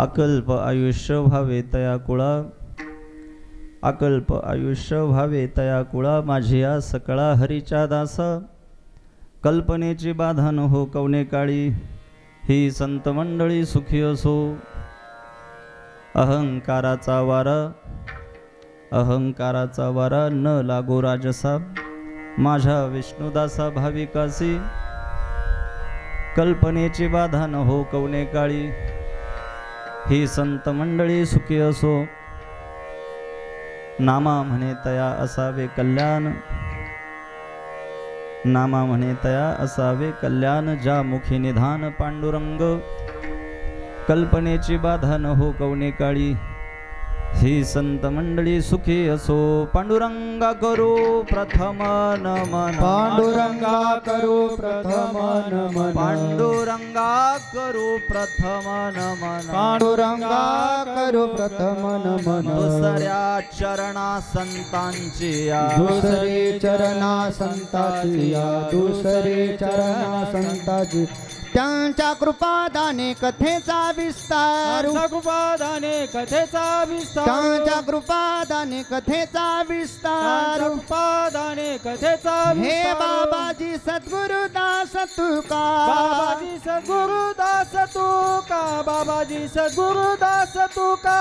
अकल्प आयुष्य व्हावे तया कुळा, अकल्प आयुष्य व्हावे तया कुळा, माझी या सकळा हरीच्या दासा, कल्पनेची बाधा न हो कवने काळी, ही संत मंडळी सुखी असो. अहंकाराचा वारा, अहंकाराचा वारा न लागो राजसा, माझ्या विष्णुदासा भाविकासी, कल्पनेची बाधा न हो कवने काळी, ही संत मंडळी सुखी असो. नामा म्हणे तया असावे कल्याण, नामा म्हणे तया असावे कल्याण, ज्या मुखी निधान पांडुरंग, कल्पनेची बाधा न हो कवने काळी, ही संत मंडळी सुखी असो. पांडुरंगा करू प्रथम नमन, पांडुरंगा करू प्रथम नमन, पांडुरंगा करू प्रथम नमन, पांडुरंगा करू प्रथम नमन. दुसऱ्या चरणा संतांची या, दुसरे चरणा संताची या, दुसरे चरणा संताची, त्यांच्या कृपादाने कथेचा विस्तार, कृपादाने कथेचा विस्तार, त्यांच्या कृपादाने कथेचा विस्तार, कृपादाने कथेचा हे विस्तार. बाबाजी सद्गुरुदास तुका, बाबाजी सद्गुरुदास तुका, बाबाजी सद्गुरुदास तुका.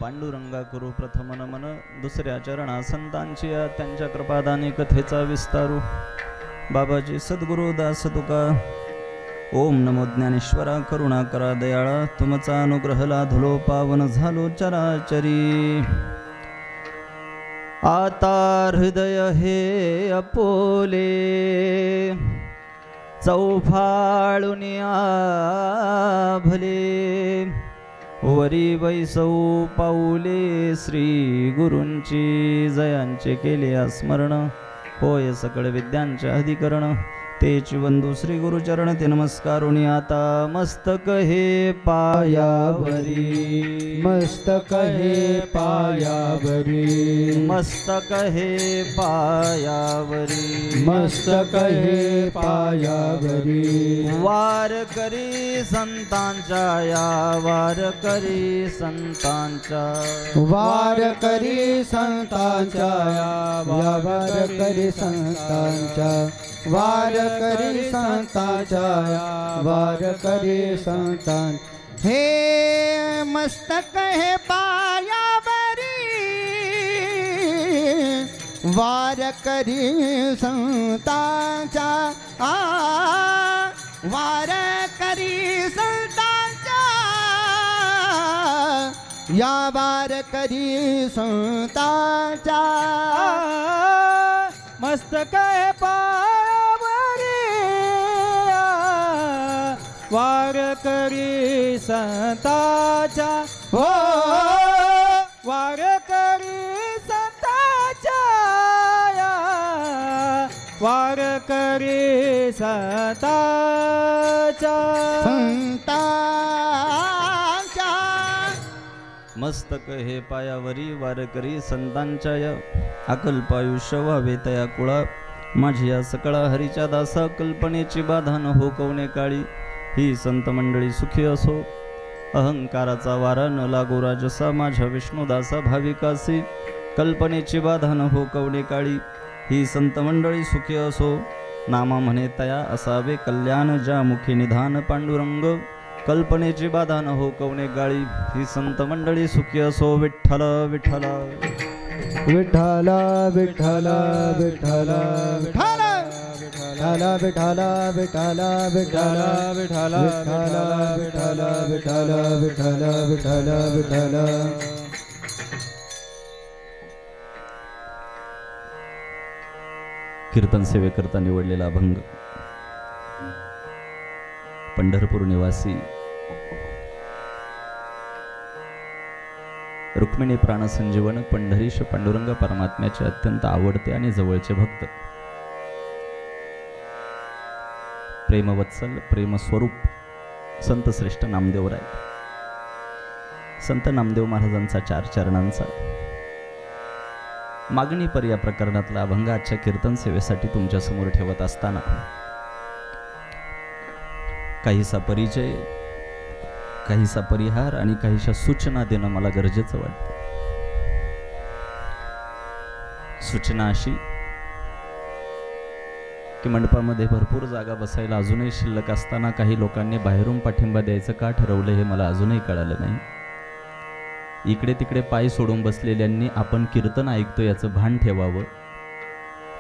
पांडुरंगा करू प्रथम नमन, दुसऱ्या चरणा संतांची या, त्यांच्या कृपादाने कथेचा विस्तारू. बाबाजी सद्गुरुदास तुका. ओम नमो ज्ञानेश्वरा, करुणा करा दयाळा, तुमचा अनुग्रह लाधलो पावन झालो चराचरी. आता हृदय हे अपोले, चौफाळून भले, वरी वैसौ पाऊले, श्री गुरूंची जयांचे केले स्मरण, होय सकळ विद्यांचे अधिकरण, तेची वंदू श्री गुरुचरण ते नमस्कारुणी. आता मस्तक हे पायावरी, मस्तक हे पायावरी, मस्तक हे पायावरी, मस्तक हे पायावरी, वार करी संतांच्या या, वार करी संतांच्या, वार करी संतांच्या या, वार करी संतांच्या, वार करी संतांच्या या, वार करी संतां. हे मस्तक हे पायावरी, वार करी संतांच्या, वार करी संतांच्या या, वार करी संतांच्या. मस्तक हे पायावरी, वार करी संतांच्या, हो वार करी संतांच्या या, वार करी संतांच्या. मस्तक हे पायावरी, वारकरी संतांच्या या, अकल्प आयुष्य व्हावे तया कुळा, माझी या सकळा हरीच्या दासा, कल्पनेची बाधा न हो कवने काळी, ही संत मंडळी सुखी असो. अहंकाराचा वारा न लागो राजसा, माझ्या विष्णुदासा भाविकासी, कल्पनेची बाधा न हो कवने काळी, ही संत मंडळी सुखी असो. नामा म्हणे तया असावे कल्याण, ज्या मुखी निधान पांडुरंग, कल्पनेची बाधा न हो कवने गाळी, ही संत मंडळी सुखी असो. विठ्ठल विठ्ठल विठ्ठल विठ्ठल विठ्ठल विठ्ठल विठ्ठल विठ्ठल विठ्ठल विठ्ठल विठ्ठल विठ्ठल विठ्ठल विठ्ठल विठ्ठल. कीर्तन सेवेकरता निवडलेला अभंग. पंढरपूर निवासी रुक्मिणी प्राणसंजीवन पंढरीश पांडुरंग परमात्म्याचे अत्यंत आवडते आणि जवळचे भक्त, प्रेमवत्सल प्रेमस्वरूप संत श्रेष्ठ नामदेवराय, संत नामदेव महाराजांचा 4 चरणांचा मागणीपर या प्रकरणातला अभंग आजच्या कीर्तन सेवेसाठी तुमच्या समोर ठेवत असताना काहीसा परिचय काहीसा परिहार आणि काहीशा सूचना देणं मला गरजेचं वाटतं. सूचना अशी की मंडपामध्ये भरपूर जागा बसायला अजूनही शिल्लक असताना काही लोकांनी बाहेरून पाठिंबा द्यायचं का ठरवलं हे मला अजूनही कळालं नाही. इकडे तिकडे पाय सोडून बसलेल्यांनी आपण कीर्तन ऐकतो याचं भान ठेवावं.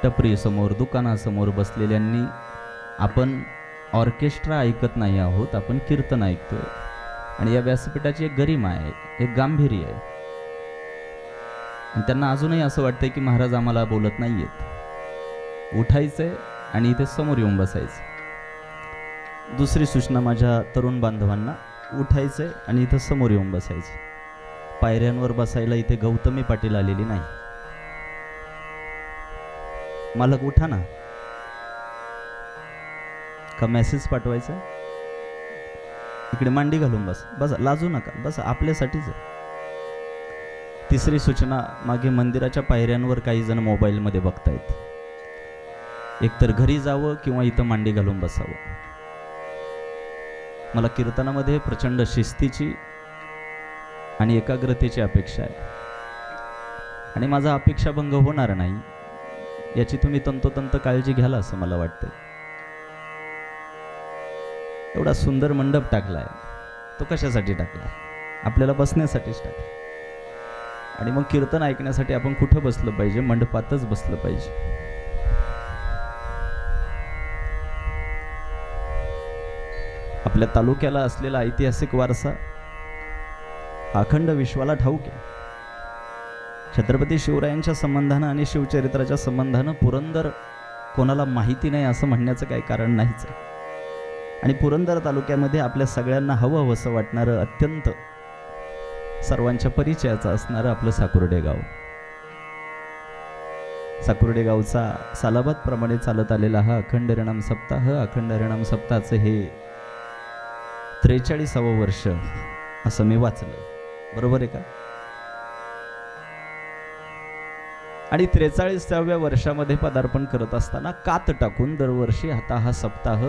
टपरीसमोर दुकानासमोर बसलेल्यांनी आपण ऑर्केस्ट्रा ऐकत नाही आहोत, आपण कीर्तन ऐकतो. आणि या व्यासपीठाची एक गरिमा आहे, एक गांभीर्य आहे. आणि त्यांना अजूनही असं वाटतंय की महाराज आम्हाला बोलत नाही आहेत. उठायचंय आणि इथे समोर येऊन बसायचं. दुसरी सूचना माझ्या तरुण बांधवांना, उठायचंय आणि इथं समोर येऊन बसायचं. पायऱ्यांवर बसायला इथे गौतमी पाटील आलेली नाही. मालक उठा ना, का मेसेज पाठवायचा? इकडे मांडी घालून बस, बस लाजू नका, बस आपल्यासाठीच आहे. तिसरी सूचना, मागे मंदिराच्या पायऱ्यांवर काही जण मोबाईलमध्ये बघतायत. एकतर घरी जावं किंवा इथं मांडी घालून बसावं. मला कीर्तनामध्ये प्रचंड शिस्तीची आणि एकाग्रतेची अपेक्षा आहे. आणि माझा अपेक्षाभंग होणार नाही याची तुम्ही तंतोतंत काळजी घ्याल असं मला वाटतंय. एवढा सुंदर मंडप टाकलाय, तो कशासाठी टाकलाय? आपल्याला बसण्यासाठीच टाकलाय. आणि मग कीर्तन ऐकण्यासाठी आपण कुठं बसलं पाहिजे? मंडपातच बसलं पाहिजे. आपल्या तालुक्याला असलेला ऐतिहासिक वारसा अखंड विश्वाला ठाऊक आहे. छत्रपती शिवरायांच्या संबंधानं आणि शिवचरित्राच्या संबंधानं पुरंदर कोणाला माहिती नाही असं म्हणण्याचं काही कारण नाहीच आहे. आणि पुरंदर तालुक्यामध्ये आपल्या सगळ्यांना हवंसं वाटणारं, अत्यंत सर्वांच्या परिचयाचं असणारं आपलं साकुर्डे गाव. साकुर्डे गावचा सालाबादप्रमाणे चालत आलेला हा अखंड हरिनाम सप्ताह, अखंड हरिनाम सप्ताहाचं हे 43वं वर्ष असं मी वाचलं. बरोबर आहे का? आणि 43व्या वर्षामध्ये पदार्पण करत असताना कात टाकून दरवर्षी आता हा सप्ताह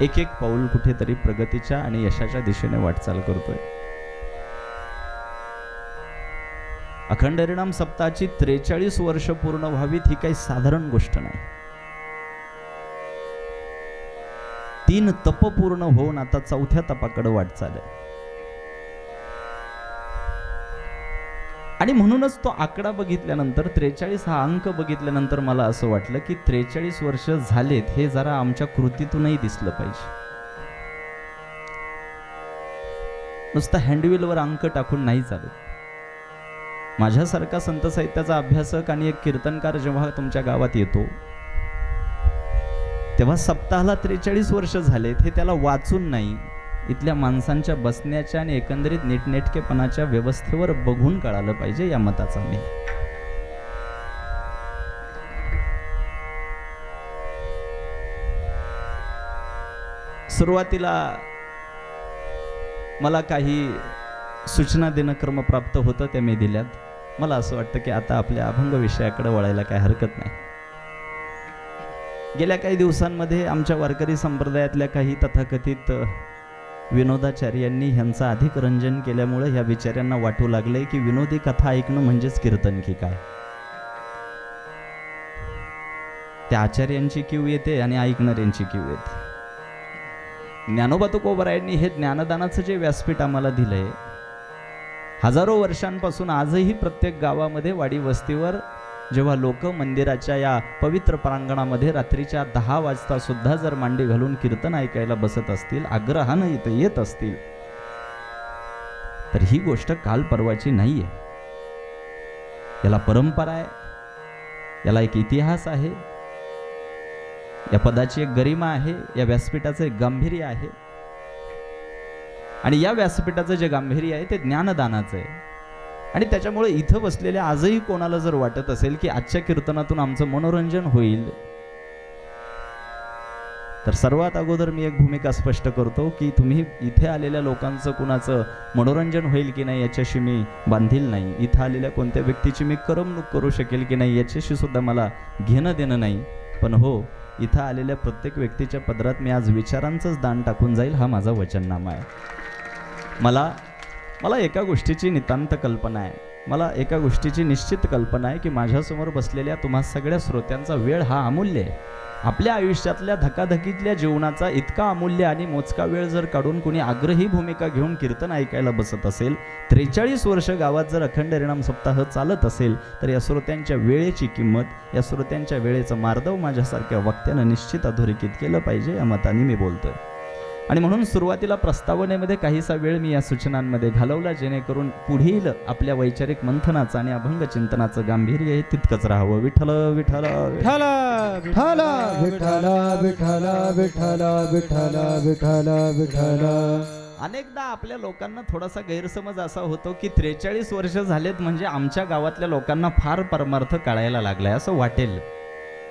एक एक पाऊल कुठेतरी प्रगतीच्या आणि यशाच्या दिशेने वाटचाल करतोय. अखंड हरिनाम सप्ताहाची 43 वर्ष पूर्ण व्हावीत ही काही साधारण गोष्ट नाही. 3 तप पूर्ण होऊन आता 4थ्या तपाकडे वाटचाल आहे. आणि म्हणूनच तो आकडा बघितल्यानंतर, 43 हा अंक बघितल्यानंतर मला असं वाटलं की 43 वर्ष झालेत हे जरा आमच्या कृतीतूनही दिसलं पाहिजे. नुसतं हँडविलवर अंक टाकून नाही चालत. माझ्यासारखा संत साहित्याचा अभ्यासक आणि एक कीर्तनकार जेव्हा तुमच्या गावात येतो तेव्हा सप्ताहाला 43 वर्ष झालेत हे त्याला वाचून नाही, इथल्या माणसांच्या बसण्याच्या आणि एकंदरीत नीटनेटकेपणाच्या व्यवस्थेवर बघून कळालं पाहिजे, या मताचा मी. सुरुवातीला मला काही सूचना देणं क्रमप्राप्त होतं, त्या मी दिल्यात. मला असं वाटतं की आता आपल्या अभंग विषयाकडे वळायला काही हरकत नाही. गेल्या काही दिवसांमध्ये आमच्या वारकरी संप्रदायातल्या काही तथाकथित विनोदाचार्यांनी ह्यांचं अधिक रंजन केल्यामुळे ह्या विचारांना वाटू लागले की विनोदी कथा ऐकणं म्हणजेच कीर्तन की काय. त्या आचार्यांची कीव येते आणि ऐकणाऱ्यांची कीव येते. ज्ञानोबा तुकोबरायांनी हे ज्ञानदानाचं जे व्यासपीठ आम्हाला दिलंय, हजारो वर्षांपासून आजही प्रत्येक गावामध्ये, वाडी वस्तीवर जेव्हा लोक मंदिराच्या या पवित्र प्रांगणामध्ये रात्रीच्या 10 वाजता सुद्धा जर मांडी घालून कीर्तन ऐकायला बसत असतील, आग्रहानं इथं येत असतील, तर ही गोष्ट काल परवाची नाहीये. याला परंपरा आहे, याला एक इतिहास आहे, या पदाची एक गरिमा आहे, या व्यासपीठाचं एक गांभीर्य आहे. आणि या व्यासपीठाचं जे गांभीर्य आहे ते ज्ञानदानाचं आहे. आणि त्याच्यामुळे इथं बसलेल्या आजही कोणाला जर वाटत असेल की आजच्या कीर्तनातून आमचं मनोरंजन होईल, तर सर्वात अगोदर मी एक भूमिका स्पष्ट करतो की तुम्ही इथे आलेल्या लोकांचं कुणाचं मनोरंजन होईल की नाही याच्याशी मी बांधील नाही. इथं आलेल्या कोणत्या व्यक्तीची मी करमणूक करू शकेल की नाही याच्याशी सुद्धा मला घेणं देणं नाही. पण हो, इथं आलेल्या प्रत्येक व्यक्तीच्या पदरात मी आज विचारांचंच दान टाकून जाईल, हा माझा वचननामा आहे. मला एका गोष्टीची नितांत कल्पना आहे, मला एका गोष्टीची निश्चित कल्पना आहे की माझ्यासमोर बसलेल्या तुम्हा सगळ्या श्रोत्यांचा वेळ हा अमूल्य आहे. आपल्या आयुष्यातल्या धकाधकीतल्या जीवनाचा इतका अमूल्य आणि मोजका वेळ जर काढून कुणी आग्रही भूमिका घेऊन कीर्तन ऐकायला बसत असेल, 43 वर्ष गावात जर अखंड हरिनाम सप्ताह चालत असेल, तर या श्रोत्यांच्या वेळेची किंमत, या श्रोत्यांच्या वेळेचं मार्दव माझ्यासारख्या वक्त्यानं निश्चित अधोरेखित केलं पाहिजे, या मताने मी बोलतोय. आणि म्हणून सुरुवातीला प्रस्तावनेमध्ये काहीसा वेळ मी या सूचनांमध्ये घालवला, जेणेकरून पुढील आपल्या वैचारिक मंथनाचं आणि अभंग चिंतनाचं गांभीर्य हे तितकंच राहावं. विठ्ठल विठ्ठल विठ्ठल विठ्ठल विठ्ठल विठ्ठल विठ्ठल विठ्ठल विठ्ठल विठ्ठल. अनेकदा आपल्या लोकांना थोडासा गैरसमज असा होतो की 43 वर्ष झालेत म्हणजे आमच्या गावातल्या लोकांना फार परमार्थ कळायला लागलाय असं वाटेल.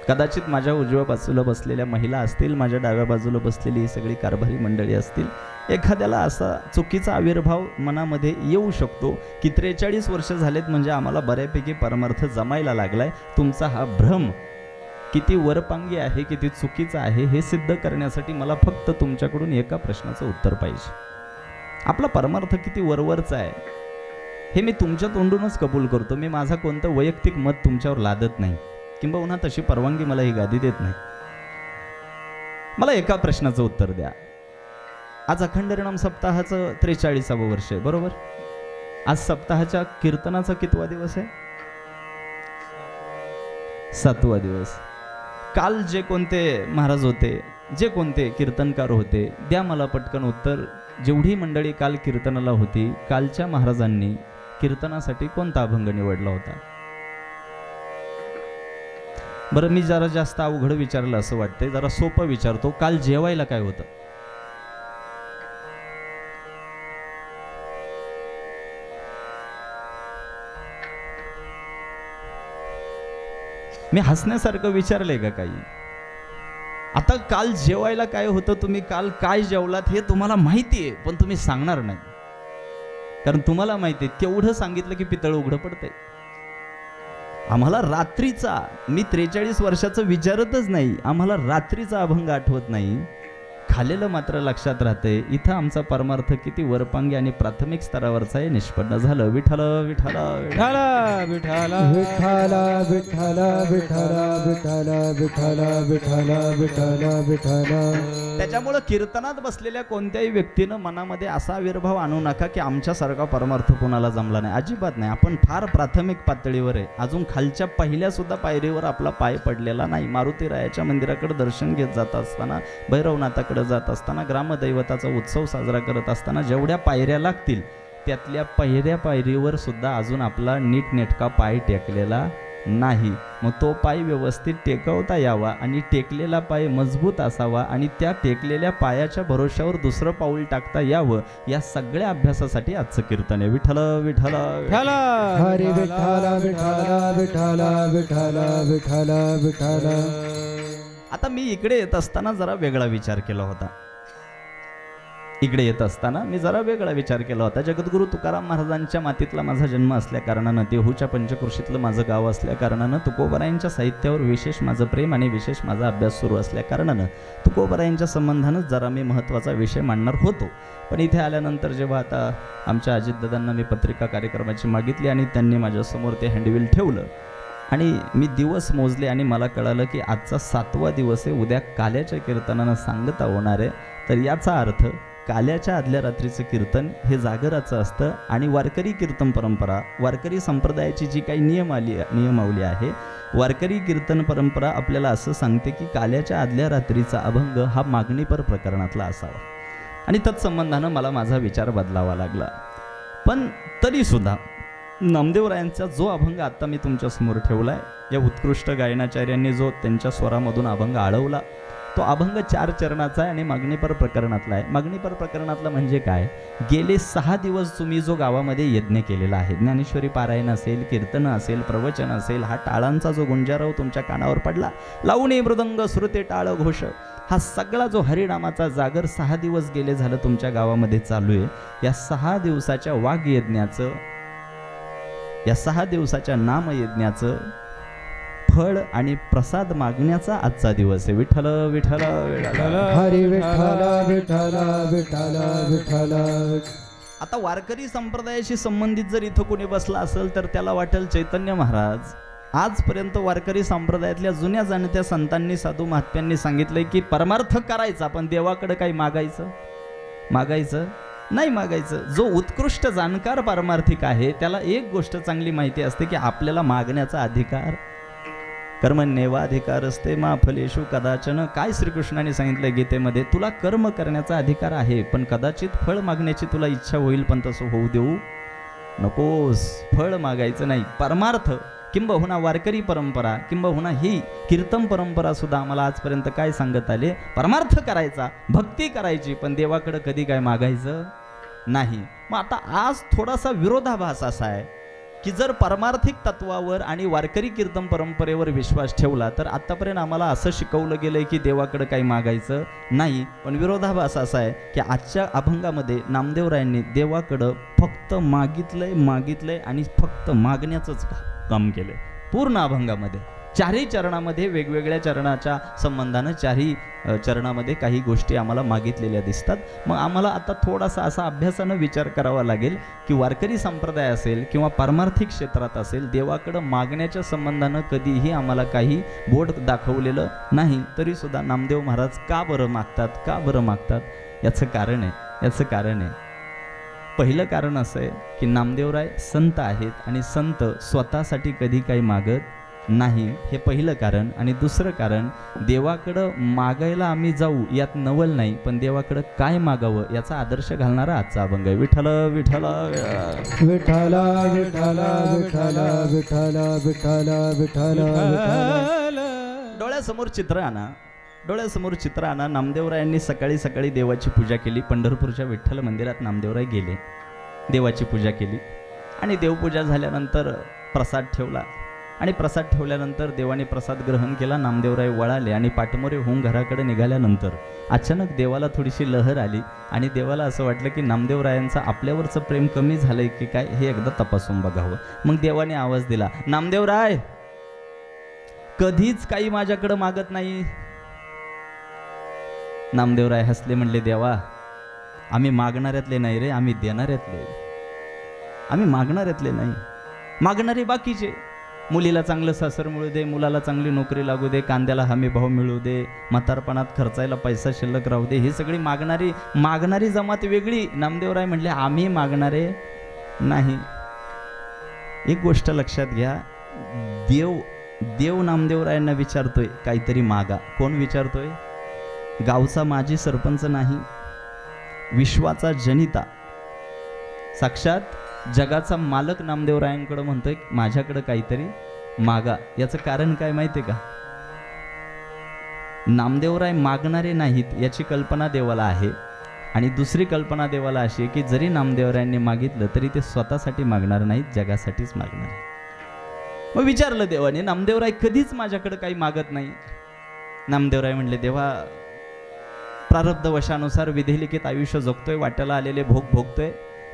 कदाचित माझ्या उजव्या बाजूला बसलेल्या महिला असतील, माझ्या डाव्या बाजूला बसलेली ही सगळी कारभारी मंडळी असतील, एखाद्याला असा चुकीचा आविर्भाव मनामध्ये येऊ शकतो की 43 वर्ष झालेत म्हणजे आम्हाला बऱ्यापैकी परमार्थ जमायला लागलाय. तुमचा हा भ्रम किती वरपांगी आहे, किती चुकीचा आहे हे सिद्ध करण्यासाठी मला फक्त तुमच्याकडून एका प्रश्नाचं उत्तर पाहिजे. आपला परमार्थ किती वरवरचा आहे हे मी तुमच्या तोंडूनच कबूल करतो. मी माझा कोणतं वैयक्तिक मत तुमच्यावर लादत नाही, किंबहुना तशी परवानगी मला ही गादी देत नाही. मला एका प्रश्नाचं उत्तर द्या. आज अखंड हरिनाम सप्ताहाचं 43वं वर्ष आहे, बरोबर? आज सप्ताहाच्या कीर्तनाचा कितवा दिवस आहे? 7वा दिवस. काल जे कोणते महाराज होते, जे कोणते कीर्तनकार होते, द्या मला पटकन उत्तर. जेवढी मंडळी काल कीर्तनाला होती, कालच्या महाराजांनी कीर्तनासाठी कोणता अभंग निवडला होता? बरं, मी जरा जास्त अवघड विचारलं असं वाटतंय, जरा सोपं विचारतो. काल जेवायला काय होतं? मी हसण्यासारखं विचारलंय का काही? आता काल जेवायला काय होतं, तुम्ही काल काय जेवलात हे तुम्हाला माहिती आहे, पण तुम्ही सांगणार नाही, कारण तुम्हाला माहिती आहे तेवढं सांगितलं की पितळ उघडं पडतंय. आम्हाला रात्रीचा, मी 43 वर्षाचं विचारतच नाही, आम्हाला रात्रीचा अभंग आठवत नाही, खाल्लेलं मात्र लक्षात राहते. इथं आमचा परमार्थ किती वरपांगी आणि प्राथमिक स्तरावरचा हे निष्पन्न झालं. विठ्ठल विठ्ठल विठ्ठल विठ्ठल विठ्ठल विठ्ठल विठ्ठल विठ्ठल विठ्ठल विठ्ठल विठ्ठल. त्याच्यामुळं कीर्तनात बसलेल्या कोणत्याही व्यक्तीनं मनामध्ये असा आविर्भाव आणू नका की आमच्यासारखा परमार्थ कोणाला जमला नाही. अजिबात नाही. आपण फार प्राथमिक पातळीवर आहे, अजून खालच्या पहिल्या सुद्धा पायरीवर आपला पाय पडलेला नाही. मारुतीरायाच्या मंदिराकडे दर्शन घेत जात असताना, भैरवनाथाकडे जात असताना, ग्रामदैवताचा उत्सव साजरा करत असताना जेवढ्या पायऱ्या लागतील त्यातल्या पहिल्या पायरीवर सुद्धा अजून आपला नीटनेटका पाय टेकलेला नाही. मग तो पाय व्यवस्थित टेकवता यावा आणि टेकलेला पाय मजबूत असावा आणि त्या टेकलेल्या पायाच्या भरोश्यावर दुसरं पाऊल टाकता यावं, या सगळ्या अभ्यासासाठी आजचं कीर्तन आहे. विठ्ठल विठ्ठल विठ्ठल हरी विठ्ठल विठ्ठल विठ्ठल विठ्ठल विठ्ठल विठ्ठल. आता मी इकडे येत असताना जरा वेगळा विचार केला होता. मी जरा वेगळा विचार केला होता. जगद्गुरु तुकाराम महाराजांच्या मातीतला माझा जन्म असल्या कारणानं, देहूच्या पंचकृषीतलं माझं गाव असल्या कारणानं, तुकोबरायांच्या साहित्यावर विशेष माझं प्रेम आणि विशेष माझा अभ्यास सुरू असल्या कारणानं तुकोबरायांच्या संबंधानंच जरा मी महत्त्वाचा विषय मांडणार होतो. पण इथे आल्यानंतर जेव्हा आता आमच्या अजितदादांना मी पत्रिका कार्यक्रमाची मागितली आणि त्यांनी माझ्यासमोर ते हँडबिल ठेवलं आणि मी दिवस मोजले आणि मला कळालं की आजचा 7वा दिवस आहे, उद्या काल्याच्या कीर्तनानं सांगता होणार आहे. तर याचा अर्थ काल्याच्या आदल्या रात्रीचं कीर्तन हे जागराचं असतं आणि वारकरी कीर्तन परंपरा, वारकरी संप्रदायाची जी काही नियमावली आहे, वारकरी कीर्तन परंपरा आपल्याला असं सांगते की काल्याच्या आदल्या रात्रीचा अभंग हा मागणीपर प्रकरणातला असावा. आणि तत्संबंधानं मला माझा विचार बदलावा लागला. पण तरीसुद्धा नामदेवरायांचा जो अभंग आत्ता मी तुमच्यासमोर ठेवला आहे, या उत्कृष्ट गायनाचार्यांनी जो त्यांच्या स्वरामधून अभंग आळवला, तो अभंग 4 चरणाचा आहे आणि मागणीपर प्रकरणातला आहे. मागणीपर प्रकरणातला म्हणजे काय? गेले 6 दिवस तुम्ही जो गावामध्ये यज्ञ केलेला आहे, ज्ञानेश्वरी पारायण असेल, कीर्तन असेल, प्रवचन असेल, हा टाळांचा जो गुंजारव तुमच्या कानावर पडला, लावणी मृदंग श्रुते टाळ घोष, हा सगळा जो हरिनामाचा जागर 6 दिवस गेले झालं तुमच्या गावामध्ये चालू आहे, या 6 दिवसाच्या वाघयज्ञाचं, या 6 दिवसाच्या नामयज्ञाचं फळ आणि प्रसाद मागण्याचा आजचा दिवस आहे. विठ्ठल विठ्ठल विठ्ठल. हरी विठ्ठल विठ्ठल विठ्ठल विठ्ठल. आता वारकरी संप्रदायाशी संबंधित जर इथं कोणी बसला असेल तर त्याला वाटेल चैतन्य महाराज आजपर्यंत वारकरी संप्रदायातल्या जुन्या जाणत्या संतांनी साधू महात्म्यांनी सांगितलंय की परमार्थ करायचा पण देवाकडे काही मागायचं नाही मागायचं. जो उत्कृष्ट जाणकार पारमार्थिक आहे त्याला एक गोष्ट चांगली माहिती असते की आपल्याला मागण्याचा अधिकार, कर्मण्येवाधिकार असते मा फलेषु कदाचन. काय श्रीकृष्णाने सांगितलं गीतेमध्ये, तुला कर्म करण्याचा अधिकार आहे पण कदाचित फळ मागण्याची तुला इच्छा होईल पण तसं होऊ देऊ नकोस. फळ मागायचं नाही. परमार्थ किंबहुना वारकरी परंपरा किंबहुना ही कीर्तन परंपरा सुद्धा आम्हाला आजपर्यंत काय सांगत आले, परमार्थ करायचा, भक्ती करायची पण देवाकडे कधी काय मागायचं नाही. मग आता आज थोडासा विरोधाभास असा आहे की जर परमार्थिक तत्वावर आणि वारकरी कीर्तन परंपरेवर विश्वास ठेवला तर आतापर्यंत आम्हाला असं शिकवलं गेलंय की देवाकडे काही मागायचं नाही. पण विरोधाभास असा आहे की आजच्या अभंगामध्ये नामदेवरायांनी देवाकडं फक्त मागितलंय आणि फक्त मागण्याचंच काम केलंय पूर्ण अभंगामध्ये. चारही चरणामध्ये वेगवेगळ्या चरणाच्या संबंधानं चारही चरणामध्ये काही गोष्टी आम्हाला मागितलेल्या दिसतात. मग आम्हाला आता थोडासा असा अभ्यासानं विचार करावा लागेल की वारकरी संप्रदाय असेल किंवा पारमार्थिक क्षेत्रात असेल देवाकडं मागण्याच्या संबंधानं कधीही आम्हाला काही बोर्ड दाखवलेलं नाही. तरी सुद्धा नामदेव महाराज का बरं मागतात याचं कारण आहे पहिलं कारण असं आहे की नामदेवराय संत आहेत आणि संत स्वतःसाठी कधी काही मागत नाही, हे पहिलं कारण. आणि दुसरं कारण, देवाकडं मागायला आम्ही जाऊ यात नवल नाही पण देवाकडं काय मागावं याचा आदर्श घालणारा आजचा अभंग आहे. विठ्ठल विठ्ठल विठ्ठल विठ्ठल विठ्ठल विठ्ठल विठ्ठल विठ्ठल. डोळ्यासमोर चित्र आणा. नामदेवरायांनी सकाळी देवाची पूजा केली. पंढरपूरच्या विठ्ठल मंदिरात नामदेवराय गेले, देवाची पूजा केली आणि देवपूजा झाल्यानंतर प्रसाद ठेवला आणि प्रसाद ठेवल्यानंतर देवाने प्रसाद ग्रहण केला. नामदेवराय वळाले आणि पाठमोरे होऊन घराकडे निघाल्यानंतर अचानक देवाला थोडीशी लहर आली आणि देवाला असं वाटलं की नामदेवरायांचं आपल्यावरचं प्रेम कमी झालंय की काय हे एकदा तपासून बघावं. मग देवाने आवाज दिला, नामदेवराय कधीच काही माझ्याकडं मागत नाही. नामदेवराय हसले, म्हणले देवा आम्ही मागणाऱ्यातले नाही रे, आम्ही देणाऱ्यातले. आम्ही मागणाऱ्यातले नाही, मागणारे बाकीचे. मुलीला चांगलं सासर मिळू दे, मुलाला चांगली नोकरी लागू दे, कांद्याला हमी भाव मिळू दे, म्हातारपणात खर्चायला पैसा शिल्लक राहू दे, ही सगळी मागणारी जमात वेगळी. नामदेवराय म्हणले आम्ही मागणारे नाही. एक गोष्ट लक्षात घ्या, देव नामदेवरायांना विचारतोय काहीतरी मागा. कोण विचारतोय? गावचा माजी सरपंच नाही, विश्वाचा जनिता, साक्षात जगाचा मालक नामदेवरायांकडे म्हणतोय माझ्याकडे काहीतरी मागा. याचं कारण काय माहिती का? नामदेवराय मागणारे नाहीत याची कल्पना देवाला आहे आणि दुसरी कल्पना देवाला अशी आहे की जरी नामदेवरायांनी मागितलं तरी ते स्वतःसाठी मागणार नाहीत, जगासाठीच मागणार आहे. मग विचारलं देवाने, नामदेवराय कधीच माझ्याकडे काही मागत नाही. नामदेवराय म्हणले देवा प्रारब्ध वशानुसार विधिलिखित आयुष्य जगतोय, वाट्याला आलेले भोग भोगतोय,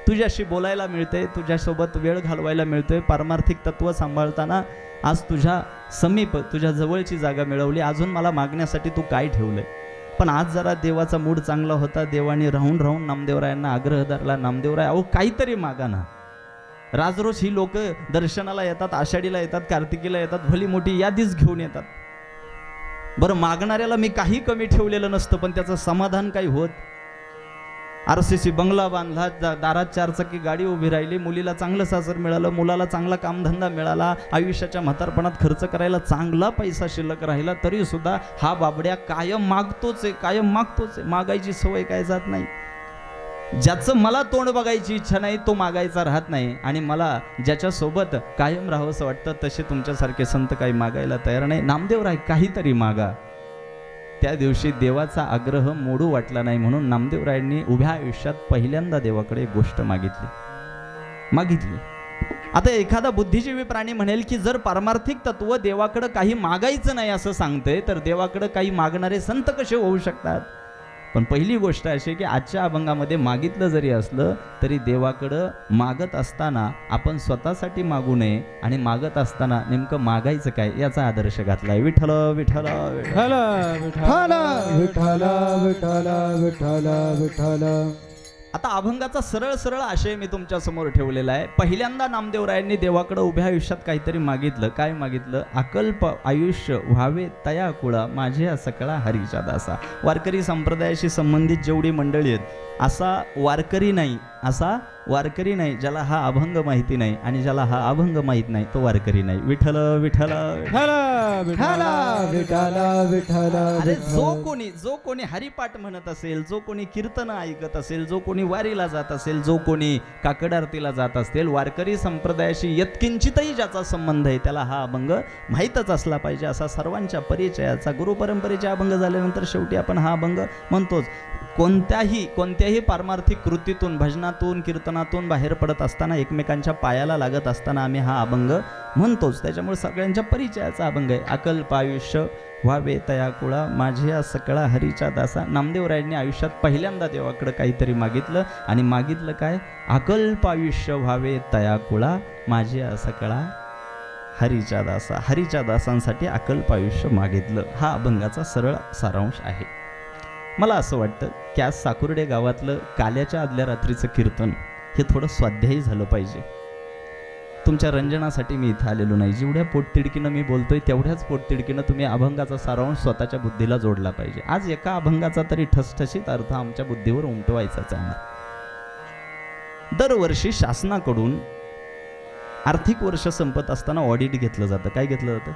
तुझ्याशी बोलायला मिळते, तुझ्यासोबत वेळ घालवायला मिळतोय, पारमार्थिक तत्व सांभाळताना आज तुझ्या समीप तुझ्या जवळची जागा मिळवली, अजून मला मागण्यासाठी तू काय ठेवलंय. पण आज जरा देवाचा मूड चांगला होता, देवाने राहून नामदेवरायांना आग्रह धरला, नामदेवराय अहो काहीतरी मागा ना. राजरोज ही लोक दर्शनाला येतात, आषाढीला येतात, कार्तिकीला येतात, भली मोठी यादीच घेऊन येतात. बरं मागणाऱ्याला मी काही कमी ठेवलेलं नसतं पण त्याचं समाधान काही होत. RCC बंगला बांधला, दारात 4 चाकी गाडी उभी राहिली, मुलीला चांगलं सासर मिळालं, मुलाला चांगला कामधंदा मिळाला, आयुष्याच्या म्हातारपणात खर्च करायला चांगला पैसा शिल्लक राहिला, तरी सुद्धा हा बाबड्या कायम मागतोच आहे. मागायची सवय काय जात नाही. ज्याचं मला तोंड बघायची इच्छा नाही तो मागायचा राहत नाही आणि मला ज्याच्यासोबत कायम राहावंसं वाटतं तसे तुमच्यासारखे संत काही मागायला तयार नाही. नामदेवराय काहीतरी मागा. त्या दिवशी देवाचा आग्रह मोडू वाटला नाही म्हणून नामदेवरायांनी उभ्या आयुष्यात पहिल्यांदा देवाकडे गोष्ट मागितली. आता एखादा बुद्धिजीवी प्राणी म्हणेल की जर पारमार्थिक तत्व देवाकडे काही मागायचं नाही असं सांगते तर देवाकडे काही मागणारे संत कसे होऊ शकतात? पण पहिली गोष्ट अशी आहे की आजच्या अभंगामध्ये मागितलं जरी असलं तरी देवाकडं मागत असताना आपण स्वतःसाठी मागू नये आणि मागत असताना नेमकं मागायचं काय याचा आदर्श घातलाय. विठ्ठल विठ्ठल विठ्ठल. विठ्ठल विठ्ठल विठ्ठल विठ्ठल विठ्ठल. आता अभंगाचा सरळ सरळ आशय मी तुमच्या समोर ठेवलेला आहे. पहिल्यांदा नामदेवरायांनी देवाकडे उभ्या आयुष्यात काहीतरी मागितलं. काय मागितलं? अकल्प आयुष्य व्हावे तया कुळा माझ्या सकळा हरीच्या दासा. वारकरी संप्रदायाशी संबंधित जेवढी मंडळी आहेत असा वारकरी नाही ज्याला हा अभंग माहिती नाही आणि ज्याला हा अभंग माहित नाही तो वारकरी नाही. विठ्ठल विठ्ठल विठ्ठल विठ्ठल विठ्ठल. अरे जो कोणी हरिपाठ म्हणत असेल, जो कोणी कीर्तन ऐकत असेल, जो कोणी वारीला जात असेल, जो कोणी काकड आरतीला जात असेल, वारकरी संप्रदायाशी यत्किंचितही ज्याचा संबंध आहे त्याला हा अभंग माहीतच असला पाहिजे. असा सर्वांच्या परिचयाचा गुरुपरंपरेचे अभंग झाल्यानंतर शेवटी आपण हा अभंग म्हणतोच. कोणत्याही पारमार्थिक कृतीतून, भजनातून, कीर्तनातून बाहेर पडत असताना, एकमेकांच्या पायाला लागत असताना आम्ही हा अभंग म्हणतोच. त्याच्यामुळे सगळ्यांच्या परिचयाचा अभंग आहे. अकल्प आयुष्य व्हावे तया कुळा माझ्या सकळा हरीच्या दासा. नामदेवरायांनी आयुष्यात पहिल्यांदा देवाकडे काहीतरी मागितलं आणि मागितलं काय? अकल्प आयुष्य व्हावे तया कुळा माझ्या सकळा हरीच्या दासा. हरीच्या दासांसाठी अकल्प आयुष्य मागितलं. हा अभंगाचा सरळ सारांश आहे. मला असं वाटतं की आज साकुर्डे गावातलं काल्याच्या आदल्या रात्रीचं कीर्तन हे थोडं स्वाध्यायी झालं पाहिजे. तुमच्या रंजनासाठी मी इथं आलेलो नाही. जेवढ्या पोटतिडकीनं मी बोलतोय तेवढ्याच पोटतिडकीनं तुम्ही अभंगाचा सारांश स्वतःच्या बुद्धीला जोडला पाहिजे. आज एका अभंगाचा तरी ठसठशीत अर्थ आमच्या बुद्धीवर उमटवायचाच आहे. दरवर्षी शासनाकडून आर्थिक वर्ष संपत असताना ऑडिट घेतलं जातं. काय घेतलं जातं?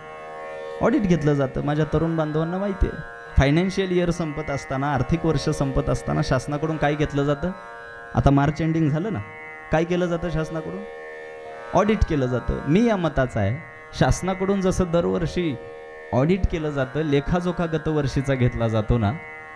ऑडिट घेतलं जातं. माझ्या तरुण बांधवांना माहिती आहे, फायनान्शियल इयर संपत असताना, आर्थिक वर्ष संपत असताना शासनाकडून काय घेतलं जातं? आता मार्च एंडिंग झालं ना, काय केलं जातं शासनाकडून? ऑडिट केलं जातं. मी या मताचा आहे, शासनाकडून जसं दरवर्षी ऑडिट केलं जातं, लेखाजोखा गतवर्षीचा घेतला जातो ना,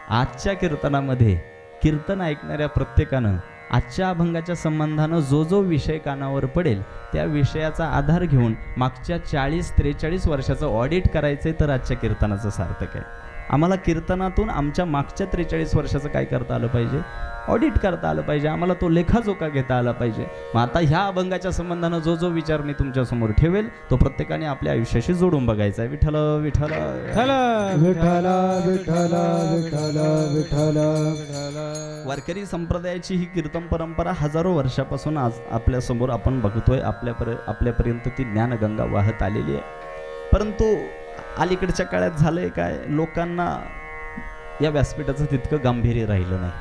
आजच्या कीर्तनामध्ये कीर्तन ऐकणाऱ्या प्रत्येकानं आजच्या अभंगाच्या संबंधानं जो विषय कानावर पडेल त्या विषयाचा आधार घेऊन मागच्या 40-43 वर्षाचं ऑडिट करायचं तर आजच्या कीर्तनाचं सार्थक आहे. आम्हाला कीर्तनातून आमच्या मागच्या 43 वर्षाचं काय करता आलं पाहिजे? ऑडिट करता आलं पाहिजे. आम्हाला तो लेखाजोखा घेता आला पाहिजे. मग आता ह्या अभंगाच्या संबंधानं जो विचार मी तुमच्यासमोर ठेवेल तो प्रत्येकाने आपल्या आयुष्याशी जोडून बघायचा आहे. विठ्ठल विठ्ठल विठ्ठल विठ्ठल विठ्ठल विठ्ठल. वारकरी संप्रदायाची ही कीर्तन परंपरा हजारो वर्षापासून आज आपल्यासमोर आपण बघतोय. आपल्यापर्यंत ती ज्ञानगंगा वाहत आलेली आहे. परंतु अलीकडच्या काळात झालंय काय, लोकांना या व्यासपीठाचं तितकं गांभीर्य राहिलं नाही.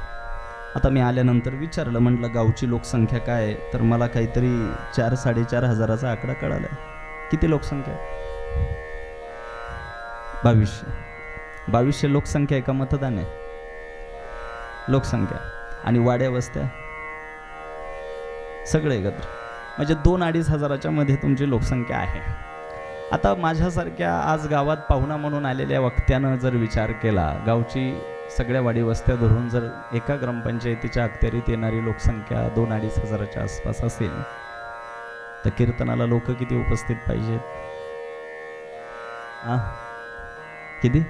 आता मी आल्यानंतर विचारलं, म्हटलं गावची लोकसंख्या काय आहे, तर मला काहीतरी 4-4.5 हजाराचा आकडा कळालाय. किती लोकसंख्या आहे? 2200 लोकसंख्या आहे का मतदान आहे? लोकसंख्या आणि वाड्या वस्त्या सगळे एकत्र म्हणजे 2-2.5 हजाराच्या मध्ये तुमची लोकसंख्या आहे. आता माझ्यासारख्या आज गावात पाहुणा म्हणून आलेल्या वक्त्यानं जर विचार केला, गावची सगळ्या वाडी वस्त्या धरून जर एका ग्रामपंचायतीच्या अखत्यारीत येणारी लोकसंख्या 2-2.5 हजाराच्या आसपास असेल तर कीर्तनाला लोक किती उपस्थित पाहिजेत? किती?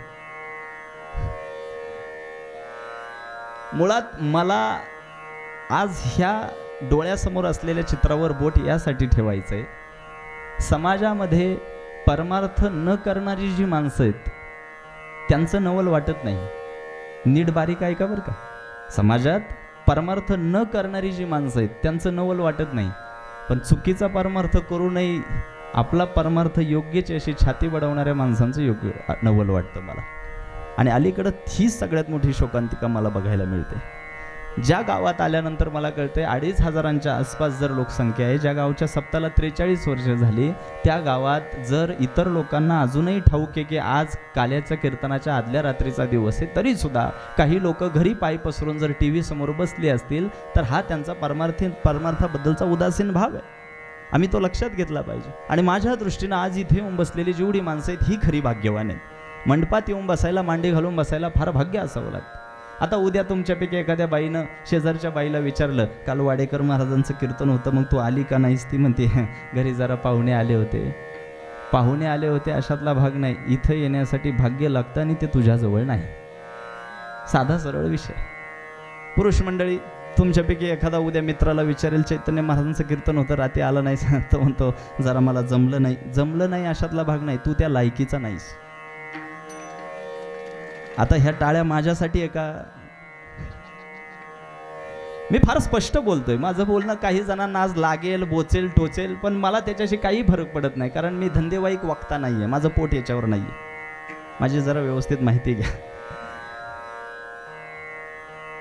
मुळात मला आज ह्या डोळ्यासमोर असलेल्या चित्रावर बोट यासाठी ठेवायचंय, समाजामध्ये परमार्थ न करणारी जी माणसं आहेत त्यांचं नवल वाटत नाही. नीट बारीक ऐका बरं का. समाजात परमार्थ न करणारी जी माणसं आहेत त्यांचं नवल वाटत नाही, पण चुकीचा परमार्थ करू नये, आपला परमार्थ योग्यची अशी छाती बडवणाऱ्या माणसांचं योग्य नवल वाटतं मला. आणि अलीकडं हीच सगळ्यात मोठी शोकांतिका मला बघायला मिळते. ज्या गावात आल्यानंतर मला कळतंय 2.5 हजारांच्या आसपास जर लोकसंख्या आहे, ज्या गावच्या सप्ताला 43 वर्ष झाली, त्या गावात जर इतर लोकांना अजूनही ठाऊक आहे की आज काल्याच्या कीर्तनाच्या आदल्या रात्रीचा दिवस आहे, तरी सुद्धा काही लोक घरी पाय पसरून जर टी व्ही समोर बसले असतील तर हा त्यांचा परमार्थाबद्दलचा उदासीन भाव आहे. आम्ही तो लक्षात घेतला पाहिजे. आणि माझ्या दृष्टीनं आज इथे येऊन बसलेली जेवढी माणसं आहेत ही खरी भाग्यवान आहेत. मंडपात येऊन बसायला, मांडी घालून बसायला फार भाग्य असावं लागतं. आता उद्या तुमच्यापैकी एखाद्या बाईनं शेजारच्या बाईला विचारलं, काल वाडेकर महाराजांचं कीर्तन होतं, मग तू आली का नाहीस? ती म्हणते, घरी जरा पाहुणे आले होते. अशातला भाग नाही. इथं येण्यासाठी भाग्य लागतं आणि ते तुझ्याजवळ नाही. साधा सरळ विषय. पुरुष मंडळी, तुमच्यापैकी एखादा उद्या मित्राला विचारेल चैतन्य महाराजांचं कीर्तन होतं, रात्री आलं नाही, तो म्हणतो जरा मला जमलं नाही अशातला भाग नाही, तू त्या लायकीचा नाहीस. आता ह्या टाळ्या माझ्यासाठी आहे का? मी फार स्पष्ट बोलतोय. माझं बोलणं काही जणांना आज लागेल, बोचेल, टोचेल, पण मला त्याच्याशी काही फरक पडत नाही, कारण मी धंदेवाईक वक्ता नाहीये. माझं पोट याच्यावर नाहीये. माझी जरा व्यवस्थित माहिती घ्या.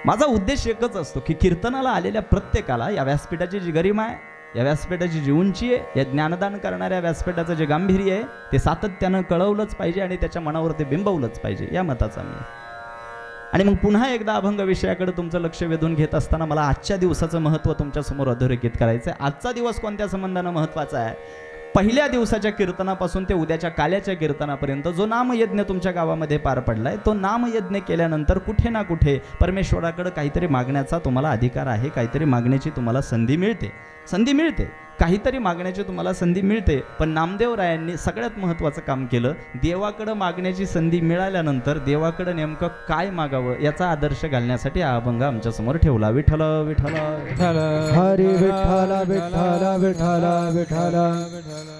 माझा उद्देश एकच असतो की कीर्तनाला आलेल्या प्रत्येकाला या व्यासपीठाची जी गरिमा आहे, या व्यासपीठाची जी उंची आहे, या ज्ञानदान करणाऱ्या व्यासपीठाचं जे गांभीर्य आहे, ते सातत्यानं कळवलंच पाहिजे आणि त्याच्या मनावर ते बिंबवलंच पाहिजे, या मताचा मी. आणि मग पुन्हा एकदा अभंग विषयाकडे तुमचं लक्ष वेधून घेत असताना मला आजच्या दिवसाचं महत्त्व तुमच्यासमोर अधोरेखित करायचं आहे. आजचा दिवस कोणत्या संबंधानं महत्त्वाचा आहे? पहिल्या दिवसाच्या कीर्तनापासून ते उद्याच्या काल्याच्या कीर्तनापर्यंत जो नामयज्ञ तुमच्या गावामध्ये पार पडलाय, तो नामयज्ञ केल्यानंतर कुठे ना कुठे परमेश्वराकडे काहीतरी मागण्याचा तुम्हाला अधिकार आहे, काहीतरी मागण्याची तुम्हाला संधी मिळते, काहीतरी मागण्याची तुम्हाला संधी मिळते. पण नामदेवरायांनी सगळ्यात महत्त्वाचं काम केलं. देवाकडं मागण्याची संधी मिळाल्यानंतर देवाकडं नेमकं काय मागावं याचा आदर्श घालण्यासाठी हा अभंग आमच्या समोर ठेवला. विठ्ठल विठ्ठल हरी विठ्ठल विठ्ठल विठ्ठल विठ्ठल.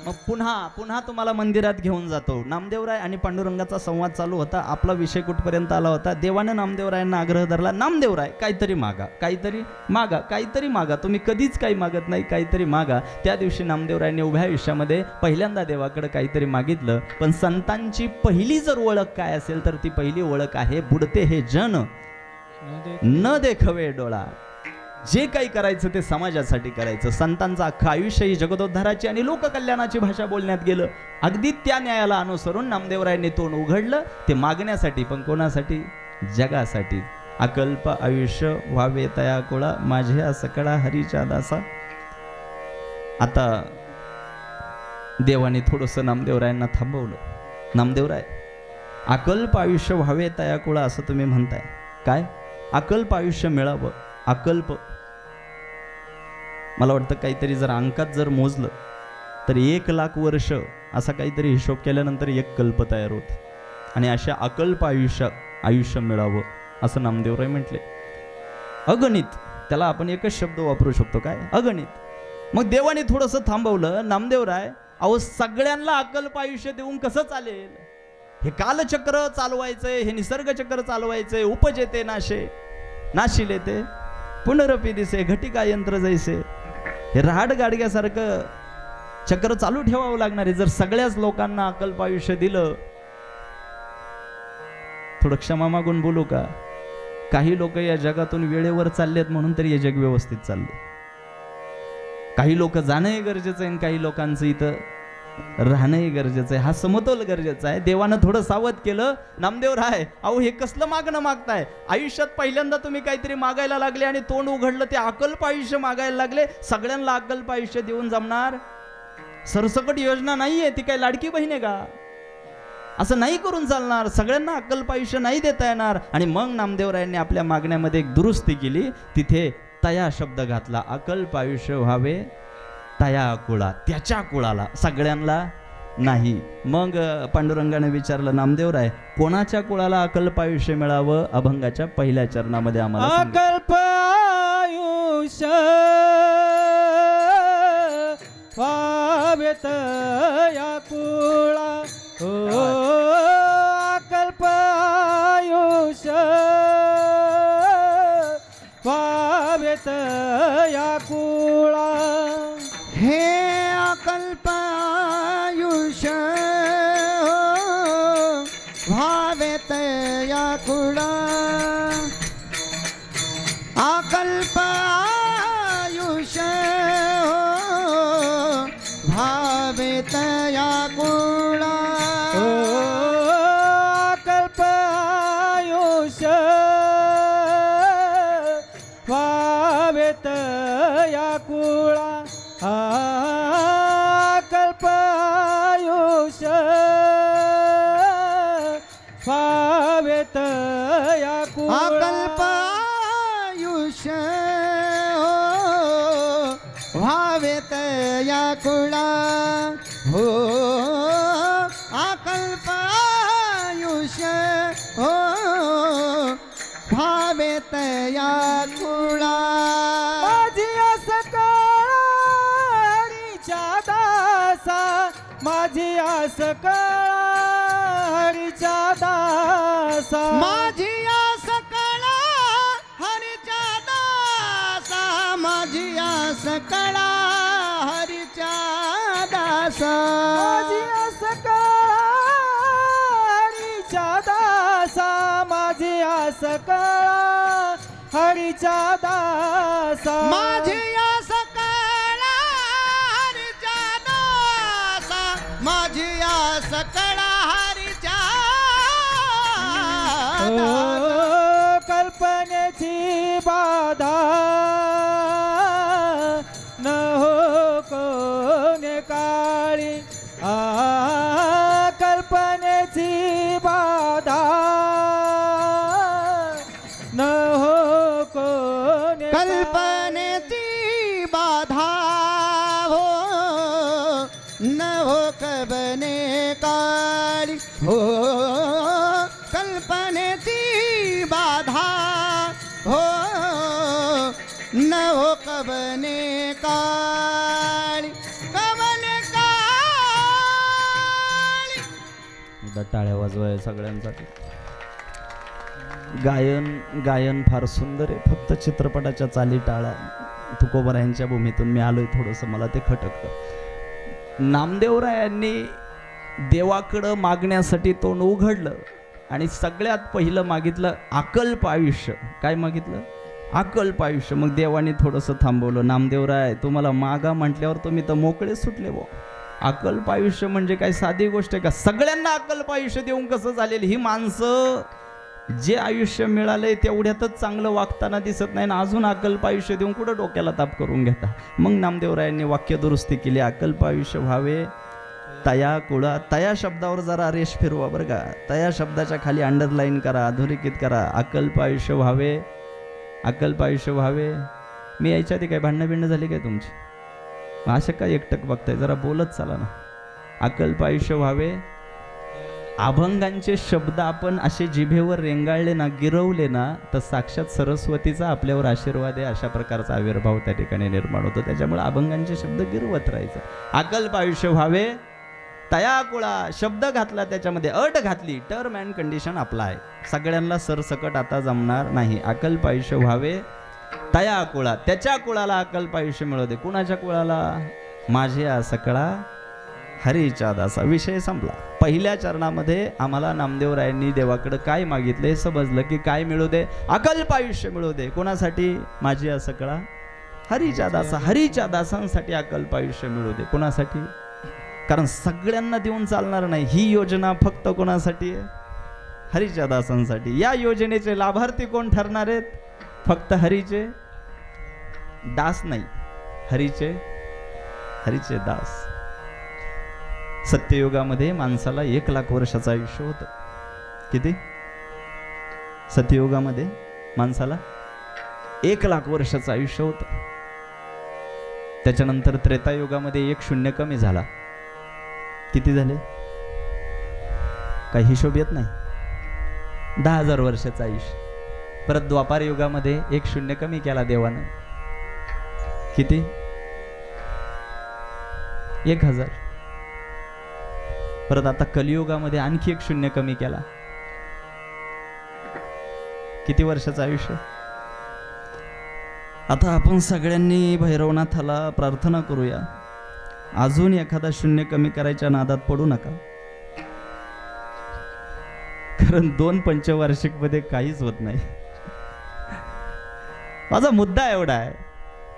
मग पुन्हा तुम्हाला मंदिरात घेऊन जातो. नामदेवराय आणि पांडुरंगाचा संवाद चालू होता. आपला विषय कुठपर्यंत आला होता? देवानं नामदेवरायांना आग्रह धरला, नामदेवराय काहीतरी मागा. तुम्ही कधीच काही मागत नाही, काहीतरी मागा. त्या दिवशी नामदेवरायांनी उभ्या आयुष्यामध्ये पहिल्यांदा देवाकडे काहीतरी मागितलं. पण संतांची पहिली जर ओळख काय असेल तर ती पहिली ओळख आहे, बुडते हे जन न देखवे डोळा. जे काही करायचं ते समाजासाठी करायचं. संतांचं अख्खं आयुष्य ही जगदोद्धाराची आणि लोककल्याणाची भाषा बोलण्यात गेलं. अगदी त्या न्यायाला अनुसरून नामदेवरायांनी तोंड उघडलं, ते मागण्यासाठी. पण कोणासाठी? जगासाठी. अकल्प आयुष्य व्हावे तया कुळा, माझ्या सकळा हरीच्या दासा. आता देवाने थोडंसं नामदेवरायांना थांबवलं. नामदेवराय, अकल्प आयुष्य व्हावे तया कुळा असं तुम्ही म्हणताय. काय? अकल्प आयुष्य मिळावं. अकल्प, मला वाटतं काहीतरी जर अंकात जर मोजलं तर 1,00,000 वर्ष असा काहीतरी हिशोब केल्यानंतर एक कल्प तयार होते. आणि अशा अकल्प आयुष्य मिळावं असं नामदेवराय म्हटले. अगणित, त्याला आपण एकच शब्द वापरू शकतो. काय? अगणित. मग देवाने थोडंसं थांबवलं. नामदेवराय, अहो सगळ्यांना अकल्प आयुष्य देऊन कसं चालेल? हे कालचक्र चालवायचंय, हे निसर्गचक्र चालवायचंय. उपजेते नाशिले ते पुनरपी दिसे, घटिका यंत्र जैसे. हे राहाड गाडग्यासारखं चक्र चालू ठेवावं लागणार आहे. जर सगळ्याच लोकांना अकल्प आयुष्य दिलं, थोडं क्षमा मागून बोलू का? काही लोक या जगातून वेळेवर चाललेत म्हणून तरी हे जग व्यवस्थित चालले. काही लोक जाणंही गरजेचं आहे, काही लोकांचं इथं राहणंही गरजेचं आहे. हा समतोल गरजेचा आहे. देवानं थोडं सावध केलं. नामदेवराय, अहो हे कसलं मागणं मागताय? आयुष्यात पहिल्यांदा तुम्ही काहीतरी मागायला लागले आणि तोंड उघडलं, ते अकल्प आयुष्य मागायला लागले. सगळ्यांना अकल्प आयुष्य देऊन जमणार? सरसकट योजना नाहीये ती, काय लाडकी बहीण आहे का? असं नाही करून चालणार. सगळ्यांना अकल्प आयुष्य नाही देता येणार. आणि मग नामदेवरायांनी आपल्या मागण्यामध्ये एक दुरुस्ती केली. तिथे तया शब्द घातला. अकल्प आयुष्य व्हावे तया कुळा, त्याच्या कुळाला, सगळ्यांना नाही. मग पांडुरंगाने विचारलं, नामदेवराय कोणाच्या कुळाला अकल्प आयुष्य मिळावं? अभंगाच्या पहिल्या चरणामध्ये आम्हाला अकल्प आयुष्य व्हावे तया कुळा, अकल्प आयुष्य व्हावे तया कुळा. हे अकल्प आयुष्य व्हावे तया कुळा, अकल्प आयुष्य व्हावे तया कुळा, अकल्प आयुष्य व्हावे तया कुळा, अकल्प आयुष्य व्हावे तया कुळा. अकल्प आयुष्य व्हावे तया कुळा, हो अकल्प आयुष्य भावे तया कुळा माझी सकळ हरीच्या दासा माझी सकळ हरीच्या दासा माझी सकळ हरीच्या दासा माझी सकळ हरीच्या दासा माझी सकळ हरीच्या दासा माझी सकळ हरीच्या दासा माझी सकळ हरीच्या दासा माझी सकळ हरीच्या दासा कल्पनेची बाधा न हो कोणे काळी कल्पनेची बाधा न हो कोणे कल्पनेची बाधा हो न हो कबने काळी हो कल्पनेची बाधा हो न हो कबने काळी कबने काळी एकदा टाळ्या वाजवाय सगळ्यांसाठी. गायन फार सुंदर आहे, फक्त चित्रपटाच्या चाली टाळा. तुकोबरायांच्या भूमीतून मी आलोय, थोडंसं मला ते खटकतं. नामदेवरायांनी देवाकडं मागण्यासाठी तोंड उघडलं आणि सगळ्यात पहिलं मागितलं अकल्प आयुष्य. काय मागितलं? अकल्प आयुष्य. मग देवाने थोडंसं थांबवलं. नामदेवराय तुम्हाला मागा म्हटल्यावर तुम्ही तर मोकळे सुटले बो. अकल्प आयुष्य म्हणजे काय साधी गोष्ट आहे का? सगळ्यांना अकल्प आयुष्य देऊन कसं झालेलं? ही माणसं जे आयुष्य मिळालंय तेवढ्यातच चांगलं वागताना दिसत नाही ना, अजून अकल्प आयुष्य देऊन कुठं डोक्याला ताप करून घेता. मग नामदेवरायांनी वाक्य दुरुस्ती केली. अकल्प आयुष्य व्हावे तया कुळा. तया शब्दावर जरा रेष फिरवा बरं का. तया शब्दाच्या खाली अंडरलाईन करा, अधोरेखित करा. अकल्प आयुष्य व्हावे, अकल्प आयुष्य व्हावे. मी यायच्या आधी काय भांडणं झाली काय तुमची? अशा काय एकटक बघताय? जरा बोलत चला ना. अकल्प आयुष्य व्हावे. अभंगांचे शब्द आपण असे जिभेवर रेंगाळले ना, गिरवले ना, तर साक्षात सरस्वतीचा आपल्यावर आशीर्वाद आहे, अशा प्रकारचा आविर्भाव त्या ठिकाणी निर्माण होतो. त्याच्यामुळे अभंगांचे शब्द गिरवत राहायचं. अकल्प आयुष्य व्हावे तया कुळा. शब्द घातला, त्याच्यामध्ये अट घातली, टर्म अँड कंडिशन अप्लाय. सगळ्यांना सरसकट आता जमणार नाही. अकल्प आयुष्य व्हावे तया कुळा. त्याच्या कुळाला अकल्प आयुष्य मिळू दे. कुणाच्या कुळाला? माझ्या सकळा हरीच्या दासा. विषय संपला. पहिल्या चरणामध्ये आम्हाला नामदेवरायांनी देवाकडे काय मागितले समजलं की काय मिळू दे? अकल्प आयुष्य मिळू दे. कोणासाठी? माझी सकळा हरीच्या दासा. हरीच्या दासांसाठी अकल्प आयुष्य मिळू दे. कोणासाठी? कारण सगळ्यांना देऊन चालणार नाही. ही योजना फक्त कोणासाठी आहे? हरीच्या दासांसाठी. या योजनेचे लाभार्थी कोण ठरणार आहेत? फक्त हरीचे दास नाही, हरीचे दास. सत्ययुगामध्ये माणसाला 1,00,000 वर्षाचं आयुष्य होतं. किती? सत्ययुगामध्ये माणसाला 1,00,000 वर्षाचं आयुष्य होतं. त्याच्यानंतर त्रेतायुगामध्ये 1 शून्य कमी झाला. किती झाले? काही हिशोब येत नाही. 10,000 वर्षाचं आयुष्य. परत द्वापार युगामध्ये 1 शून्य कमी केला देवानं. किती? 1,000. परत आता कलियुगामध्ये आणखी 1 शून्य कमी केला. किती वर्षाचं आयुष्य? आता आपण सगळ्यांनी भैरवनाथाला प्रार्थना करूया, अजून एखादा शून्य कमी करायच्या नादात पडू नका. कारण 2 पंचवार्षिक मध्ये काहीच होत नाही. माझा मुद्दा एवढा आहे,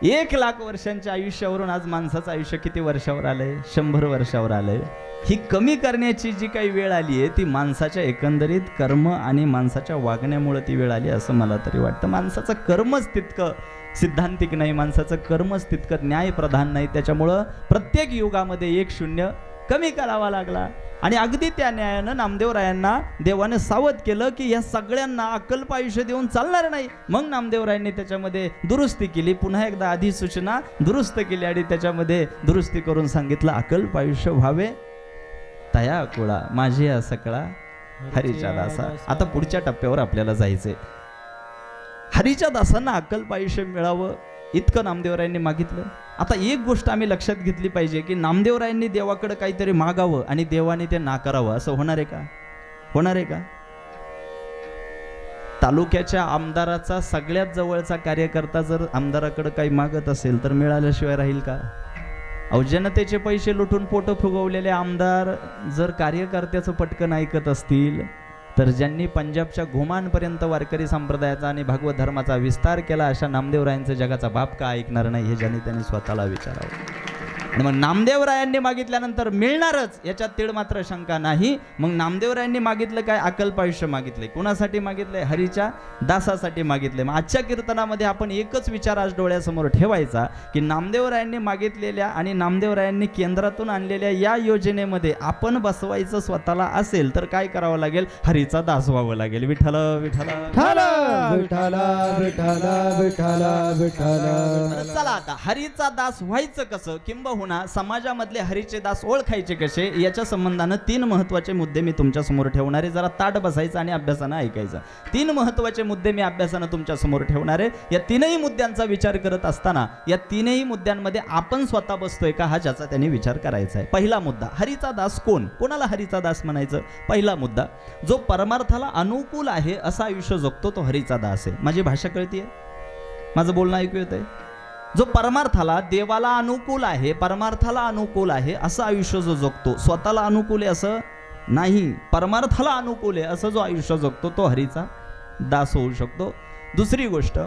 1,00,000 वर्षांच्या आयुष्यावरून आज माणसाचं आयुष्य किती वर्षावर आलंय? 100 वर्षावर आलंय. ही कमी करण्याची जी काही वेळ आली आहे ती माणसाच्या एकंदरीत कर्म आणि माणसाच्या वागण्यामुळे ती वेळ आली असं मला तरी वाटतं. माणसाचं कर्मच तितकं सिद्धांतिक नाही, माणसाचं कर्मच तितकं न्यायप्रधान नाही. त्याच्यामुळं प्रत्येक युगामध्ये 1 शून्य कमी करावा लागला. आणि अगदी त्या न्यायानं नामदेवरायांना देवानं सावध केलं की या सगळ्यांना अकल्प आयुष्य देऊन चालणार नाही. मग नामदेवरायांनी त्याच्यामध्ये दुरुस्ती केली, पुन्हा एकदा अधिसूचना दुरुस्त केली आणि त्याच्यामध्ये दुरुस्ती करून सांगितलं अकल्प आयुष्य व्हावे तया कुळा माझी सकळा हरीच्या दासा. आता पुढच्या टप्प्यावर आपल्याला जायचंय. हरीच्या दासांना अक्कल्प आयुष्य मिळावं इतकं नामदेवरायांनी मागितलं. आता एक गोष्ट आम्ही लक्षात घेतली पाहिजे की नामदेवरायांनी देवाकडे काहीतरी मागावं आणि देवाने ते नाकारावं असं होणार आहे का? होणार आहे का? तालुक्याच्या आमदाराचा सगळ्यात जवळचा कार्यकर्ता जर आमदाराकडे काही मागत असेल तर मिळाल्याशिवाय राहील का? अहो, जनतेचे पैसे लुटून पोटं फुगवलेले आमदार जर कार्यकर्त्याचं पटकन ऐकत असतील तर ज्यांनी पंजाबच्या घुमानपर्यंत वारकरी संप्रदायाचा आणि भागवत धर्माचा विस्तार केला अशा नामदेवरायांचं जगाचा बाप का ऐकणार नाही हे ज्यांनी त्यांनी स्वतःला विचारावं. आणि मग नामदेवरायांनी मागितल्यानंतर मिळणारच याच्यात तीळ मात्र शंका नाही. मग नामदेवरायांनी मागितलं काय? अकल्प आयुष्य मागितलंय. कुणासाठी मागितलंय? हरीच्या दासासाठी मागितलंय. मग आजच्या कीर्तनामध्ये आपण एकच विचार आज डोळ्यासमोर ठेवायचा की नामदेवरायांनी मागितलेल्या आणि नामदेवरायांनी केंद्रातून आणलेल्या या योजनेमध्ये आपण बसवायचं स्वतःला असेल तर काय करावं लागेल? हरीचा दास व्हावं लागेल. विठ्ठल विठ्ठल विठ्ठल विठ्ठल विठ्ठल विठ्ठल. चला आता हरीचा दास व्हायचं कसं, किंबहुना समाजामधले हरीचे दास ओळखायचे कसे, याच्या संबंधानं 3 महत्वाचे मुद्दे मी तुमच्या समोर ठेवणार आहे. जरा ताट बसायचं आणि अभ्यासानं ऐकायचं. 3 महत्वाचे मुद्दे मी अभ्यासानं तुमच्या समोर ठेवणार आहे. या 3ही मुद्द्यांचा विचार करत असताना या 3ही मुद्द्यांमध्ये आपण स्वतः बसतोय का हा ज्याचा त्यांनी विचार करायचा आहे. पहिला मुद्दा, हरीचा दास कोण? कोणाला हरीचा दास म्हणायचं? पहिला मुद्दा, जो परमार्थाला अनुकूल आहे असं आयुष्य जगतो तो हरीचा दास आहे. माझी भाषा कळतीये? माझं बोलणं ऐकू येतंय? जो परमार्थाला, देवाला अनुकूल आहे, परमार्थाला अनुकूल आहे असं आयुष्य जो जगतो, स्वतःला अनुकूल आहे असं नाही, परमार्थाला अनुकूल आहे असं जो आयुष्य जगतो तो हरीचा दास होऊ शकतो. दुसरी गोष्ट,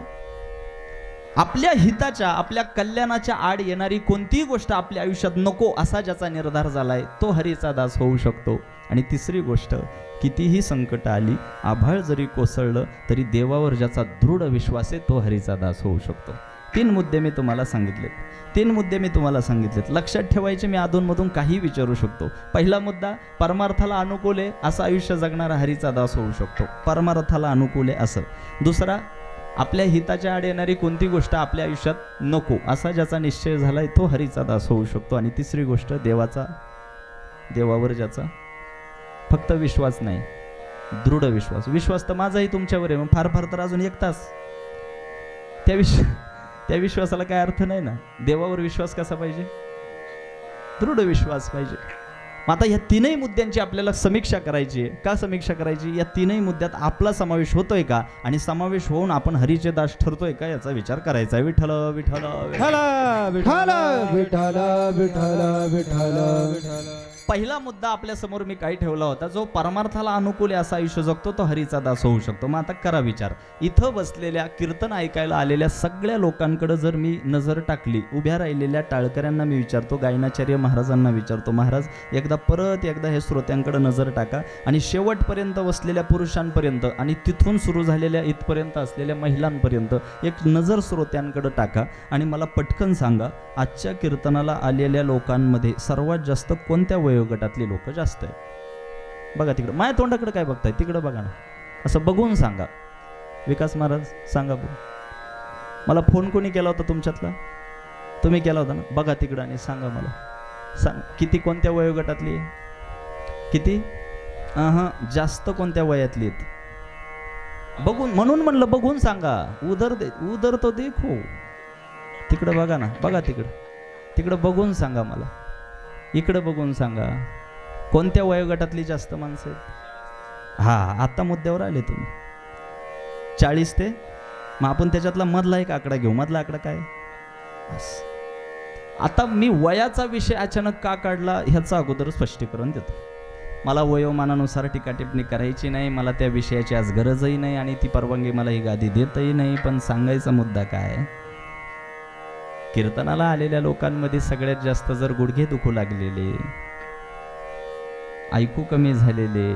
आपल्या हिताच्या, आपल्या कल्याणाच्या आड येणारी कोणतीही गोष्ट आपल्या आयुष्यात नको असा ज्याचा निर्धार झालाय तो हरीचा दास होऊ शकतो. आणि तिसरी गोष्ट, कितीही संकट आली, आभाळ जरी कोसळलं तरी देवावर ज्याचा दृढ विश्वास आहे तो हरीचा दास होऊ शकतो. 3 मुद्दे मी तुम्हाला सांगितलेत. 3 मुद्दे मी तुम्हाला सांगितलेत. लक्षात ठेवायचे. मी अधूनमधून काही विचारू शकतो. पहिला मुद्दा, परमार्थाला अनुकूल आहे असं आयुष्य जगणारा हरीचा दास होऊ शकतो. परमार्थाला अनुकूल आहे असं. दुसरा, आपल्या हिताच्या आड येणारी कोणती गोष्ट आपल्या आयुष्यात नको असा ज्याचा निश्चय झालाय तो हरीचा दास होऊ शकतो. आणि तिसरी गोष्ट, देवावर ज्याचा फक्त विश्वास नाही, दृढ विश्वास. विश्वास तर माझाही तुमच्यावर आहे, मग फार फार तर अजून 1 तास. त्या विश्वासाला काय अर्थ नाही ना. देवावर विश्वास कसा पाहिजे? दृढ विश्वास पाहिजे. मग आता या 3ही मुद्द्यांची आपल्याला समीक्षा करायची आहे. का समीक्षा करायची? या 3ही मुद्द्यात आपला समावेश होतोय का आणि समावेश होऊन आपण हरीचे दास ठरतोय का याचा विचार करायचा आहे. विठ्ठल विठ्ठल विठ्ठल विठ्ठल विठ्ठल विठ्ठल विठ्ठल. पहिला मुद्दा आपल्या समोर मी काय ठेवला होता, जो परमार्थाला अनुकूल आहे असा आयुष्य जगतो तो हरीचा दास होऊ शकतो. मग आता करा विचार. इथं बसलेल्या कीर्तन ऐकायला आलेल्या सगळ्या लोकांकडे जर मी नजर टाकली, उभ्या राहिलेल्या टाळकऱ्यांना मी विचारतो, गायनाचार्य महाराजांना विचारतो, महाराज परत एकदा हे श्रोत्यांकडे नजर टाका आणि शेवटपर्यंत बसलेल्या पुरुषांपर्यंत आणि तिथून सुरू झालेल्या इथपर्यंत असलेल्या महिलांपर्यंत एक नजर श्रोत्यांकडे टाका आणि मला पटकन सांगा, आजच्या कीर्तनाला आलेल्या लोकांमध्ये सर्वात जास्त कोणत्या वयोगटातली लोक जास्त आहेत? बघा तिकडं. माझ्या तोंडाकडे काय बघताय? तिकडं बघा ना. असं बघून सांगा. विकास महाराज सांगा बघू. मला फोन कोणी केला होता तुमच्यातला? तुम्ही केला होता ना. बघा तिकडं आणि सांगा मला. सांग किती, कोणत्या वयोगटातली? किती? जास्त कोणत्या वयातली आहेत? बघून, म्हणून म्हणलं बघून सांगा. उधर तो देखो. तिकडं बघा ना. बघा तिकडं बघून सांगा मला. इकडं बघून सांगा. कोणत्या वयोगटातली जास्त माणसं आहेत? आता मुद्द्यावर आले तुम्ही. 40 ते. मग आपण त्याच्यातला मधला एक आकडा घेऊ. मधला आकडा काय? आता मी वयाचा विषय अचानक का काढला ह्याचं अगोदर स्पष्टीकरण देतो. मला वयोमानानुसार टीकाटिप्पणी करायची नाही, मला त्या विषयाची आज गरजही नाही आणि ती परवानगी मला ही गादी देतही नाही. पण सांगायचा मुद्दा काय, कीर्तनाला आलेल्या लोकांमध्ये सगळ्यात जास्त जर गुडघे दुखू लागलेले, ऐकू कमी झालेले,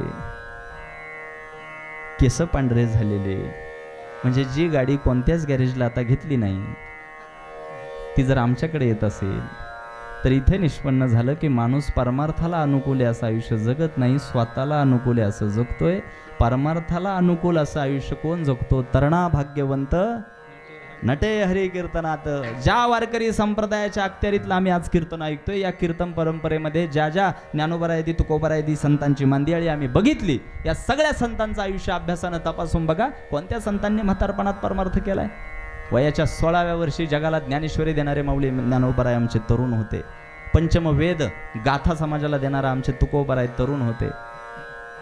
केस पांढरे झालेले, म्हणजे जी गाडी कोणत्याच गॅरेजला आता घेतली नाही ती जर आमच्याकडे येत असेल तर इथे निष्पन्न झालं की माणूस परमार्थाला अनुकूल आहे असं आयुष्य जगत नाही, स्वतःला अनुकूल आहे असं जगतोय. परमार्थाला अनुकूल असं आयुष्य कोण जगतो? तरणा भाग्यवंत नटे हरी कीर्तनात. ज्या वारकरी संप्रदायाच्या अखत्यारीतलं आम्ही आज कीर्तन ऐकतोय, या कीर्तन परंपरेमध्ये ज्या ज्या ज्ञानोबरायदी तुकोबरायदी संतांची मांदियाळी आम्ही बघितली, या सगळ्या संतांचं आयुष्य अभ्यासानं तपासून बघा. कोणत्या संतांनी म्हातारपणात परमार्थ केलाय? वयाच्या 16व्या वर्षी जगाला ज्ञानेश्वरी देणारे माऊली ज्ञानोबराय आमचे तरुण होते. पंचमवेद गाथा समाजाला देणारा आमचे तुकोबराय तरुण होते.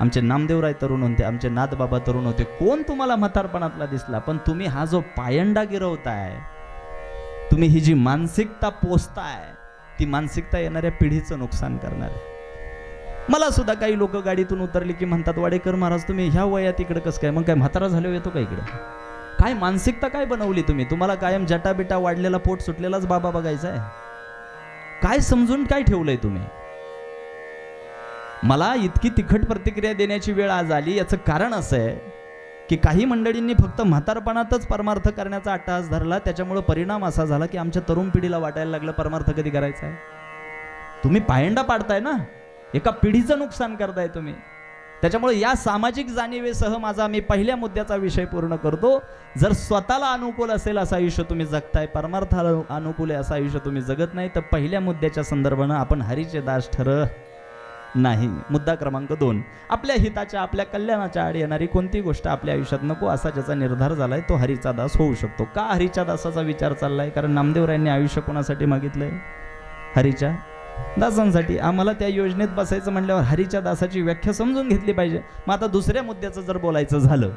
आमचे नामदेवराय तरुण होते. आमचे नाथबाबा तरुण होते. कोण तुम्हाला म्हातारपणातला दिसला? पण तुम्ही हा जो पायंडा गिरवताय, तुम्ही ही जी मानसिकता पोसताय, ती मानसिकता येणाऱ्या पिढीचं नुकसान करणार आहे. मला सुद्धा काही लोक गाडीतून उतरली की म्हणतात, वाडेकर महाराज तुम्ही ह्या वयात इकडे कसं काय? मग काय म्हातारा झाल्यावर येतो का इकडे? काय मानसिकता काय बनवली तुम्ही? तुम्हाला कायम जटाबिटा वाढलेला पोट सुटलेलाच बाबा बघायचा आहे? काय समजून काय ठेवलंय तुम्ही? मला इतकी तिखट प्रतिक्रिया देण्याची वेळ आज आली, याचं कारण असं आहे की काही मंडळींनी फक्त म्हातारपणातच परमार्थ करण्याचा अट्टहास धरला. त्याच्यामुळे परिणाम असा झाला की आमच्या तरुण पिढीला वाटायला लागलं परमार्थ कधी करायचा आहे. तुम्ही पायंडा पाडताय ना, एका पिढीचं नुकसान करताय तुम्ही. त्याच्यामुळे या सामाजिक जाणीवेसह माझा मी पहिल्या मुद्द्याचा विषय पूर्ण करतो. जर स्वतःला अनुकूल असेल असं आयुष्य तुम्ही जगताय, परमार्थाला अनुकूल आहे असं आयुष्य तुम्ही जगत नाही, तर पहिल्या मुद्द्याच्या संदर्भानं आपण हरीचे दास ठर नाही. मुद्दा क्रमांक 2, आपल्या हिताच्या आपल्या कल्याणाच्या आड येणारी कोणती गोष्ट आपल्या आयुष्यात नको असा ज्याचा निर्धार झालाय तो हरीचा दास होऊ शकतो. का हरीच्या दासाचा विचार चाललाय? कारण नामदेवरायांनी आयुष्य कोणासाठी मागितलंय? हरीच्या दासांसाठी. आम्हाला त्या योजनेत बसायचं म्हणल्यावर हरीच्या दासाची व्याख्या समजून घेतली पाहिजे. मग आता दुसऱ्या मुद्द्याचं जर बोलायचं झालं,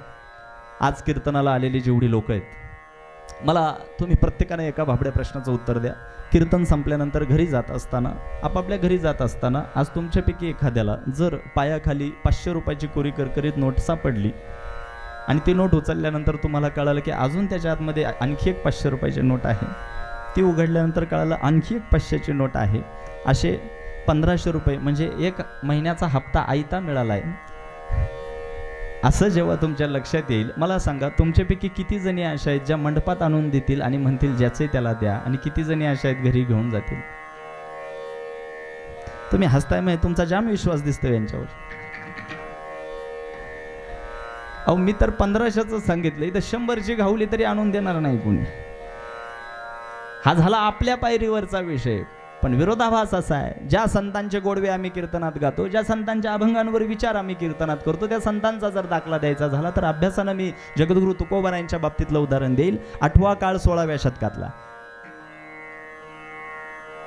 आज कीर्तनाला आलेली जेवढी लोक आहेत, मला तुम्ही प्रत्येकाने एका भाबड्या प्रश्नाचं उत्तर द्या. कीर्तन संपल्यानंतर घरी जात असताना, आपापल्या घरी जात असताना, आज तुमच्यापैकी एखाद्याला जर पायाखाली 500 रुपयाची कोरी करकरीत नोट सापडली आणि ती नोट उचलल्यानंतर तुम्हाला कळालं की अजून त्याच्या आतमध्ये आणखी एक 500 रुपयाची नोट आहे, ती उघडल्यानंतर कळालं आणखी एक 500ची नोट आहे, असे 1500 रुपये म्हणजे 1 महिन्याचा हप्ता आयता मिळाला आहे, असं जेव्हा तुमच्या लक्षात येईल, मला सांगा तुमच्यापैकी किती जणी अशा आहेत ज्या मंडपात आणून देतील आणि म्हणतील ज्याचे त्याला द्या, आणि किती जणी अशा आहेत घरी घेऊन जातील? तुम्ही हसताय, म्हणजे तुमचा जाम विश्वास दिसतोय यांच्यावर. अहो मी तर 1500च सांगितलं, इथं 100ची घावली तरी आणून देणार नाही कोणी. हा झाला आपल्या पायरीवरचा विषय. पण विरोधाभास असा आहे, ज्या संतांचे गोडवे आम्ही कीर्तनात गातो, ज्या संतांच्या अभंगांवर विचार आम्ही कीर्तनात करतो, त्या संतांचा जर दाखला द्यायचा झाला तर अभ्यासानं मी जगद्गुरु तुकोबारायांच्या बाबतीतलं उदाहरण देईल. 8वा काळ 16व्या शतकातला,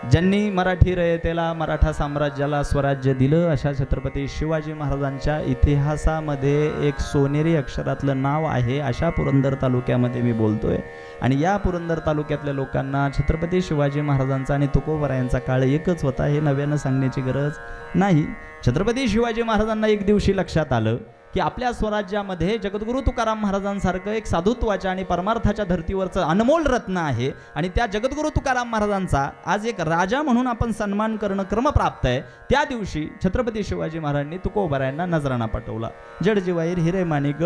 ज्यांनी मराठी रयतेला, मराठा साम्राज्याला स्वराज्य दिलं, अशा छत्रपती शिवाजी महाराजांच्या इतिहासामध्ये एक सोनेरी अक्षरातलं नाव आहे, अशा पुरंदर तालुक्यामध्ये मी बोलतोय. आणि या पुरंदर तालुक्यातल्या लोकांना छत्रपती शिवाजी महाराजांचा आणि तुकोबारायांचा काळ एकच होता, हे नव्यानं सांगण्याची गरज नाही. छत्रपती शिवाजी महाराजांना एक दिवशी लक्षात आलं की आपल्या स्वराज्यामध्ये जगद्गुरु तुकाराम महाराजांसारखं एक साधुत्वाच्या आणि परमार्थाच्या धर्तीवरचं अनमोल रत्न आहे, आणि त्या जगद्गुरु तुकाराम महाराजांचा आज एक राजा म्हणून आपण सन्मान करणं क्रमप्राप्त आहे. त्या दिवशी छत्रपती शिवाजी महाराजांनी तुकोबारायांना नजराणा पाठवला. जडजीवाईर, हिरे माणिक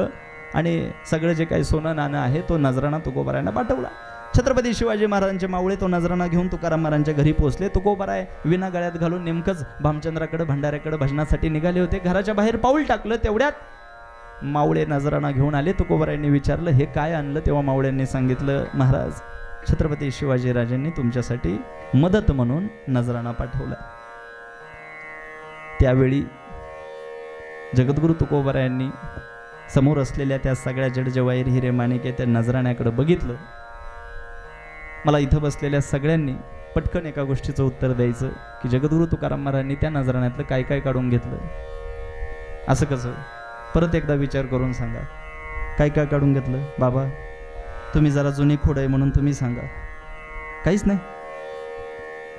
आणि सगळं जे काही सोनं नाणं आहे तो नजराणा तुकोबारायांना पाठवला. छत्रपती शिवाजी महाराजांचे मावळे तो नजराणा घेऊन तुकाराम महाराजांच्या घरी पोहोचले. तुकोबाराय विना गळ्यात घालून नेमकंच भामचंद्राकडे भंडाऱ्याकडे भजनासाठी निघाले होते. घराच्या बाहेर पाऊल टाकलं, तेवढ्यात मावळे नजराणा घेऊन आले. तुकोबारायांनी विचारलं हे काय आणलं? तेव्हा मावळ्यांनी सांगितलं, महाराज छत्रपती शिवाजीराजांनी तुमच्यासाठी मदत म्हणून नजराणा पाठवला. त्यावेळी जगद्गुरु तुकोबारायांनी समोर असलेल्या त्या सगळ्या जडजवाहीर, हिरे माणिके त्या नजराण्याकडे बघितलं. मला इथं बसलेल्या सगळ्यांनी पटकन एका गोष्टीचं उत्तर द्यायचं की जगद्गुरु तुकाराम महाराजांनी त्या नजराण्यातलं काय काय काढून घेतलं? असं कसं? परत एकदा विचार करून सांगा, काय काय काढून घेतलं? बाबा तुम्ही जरा जुनी खोड आहे म्हणून तुम्ही सांगा. काहीच नाही.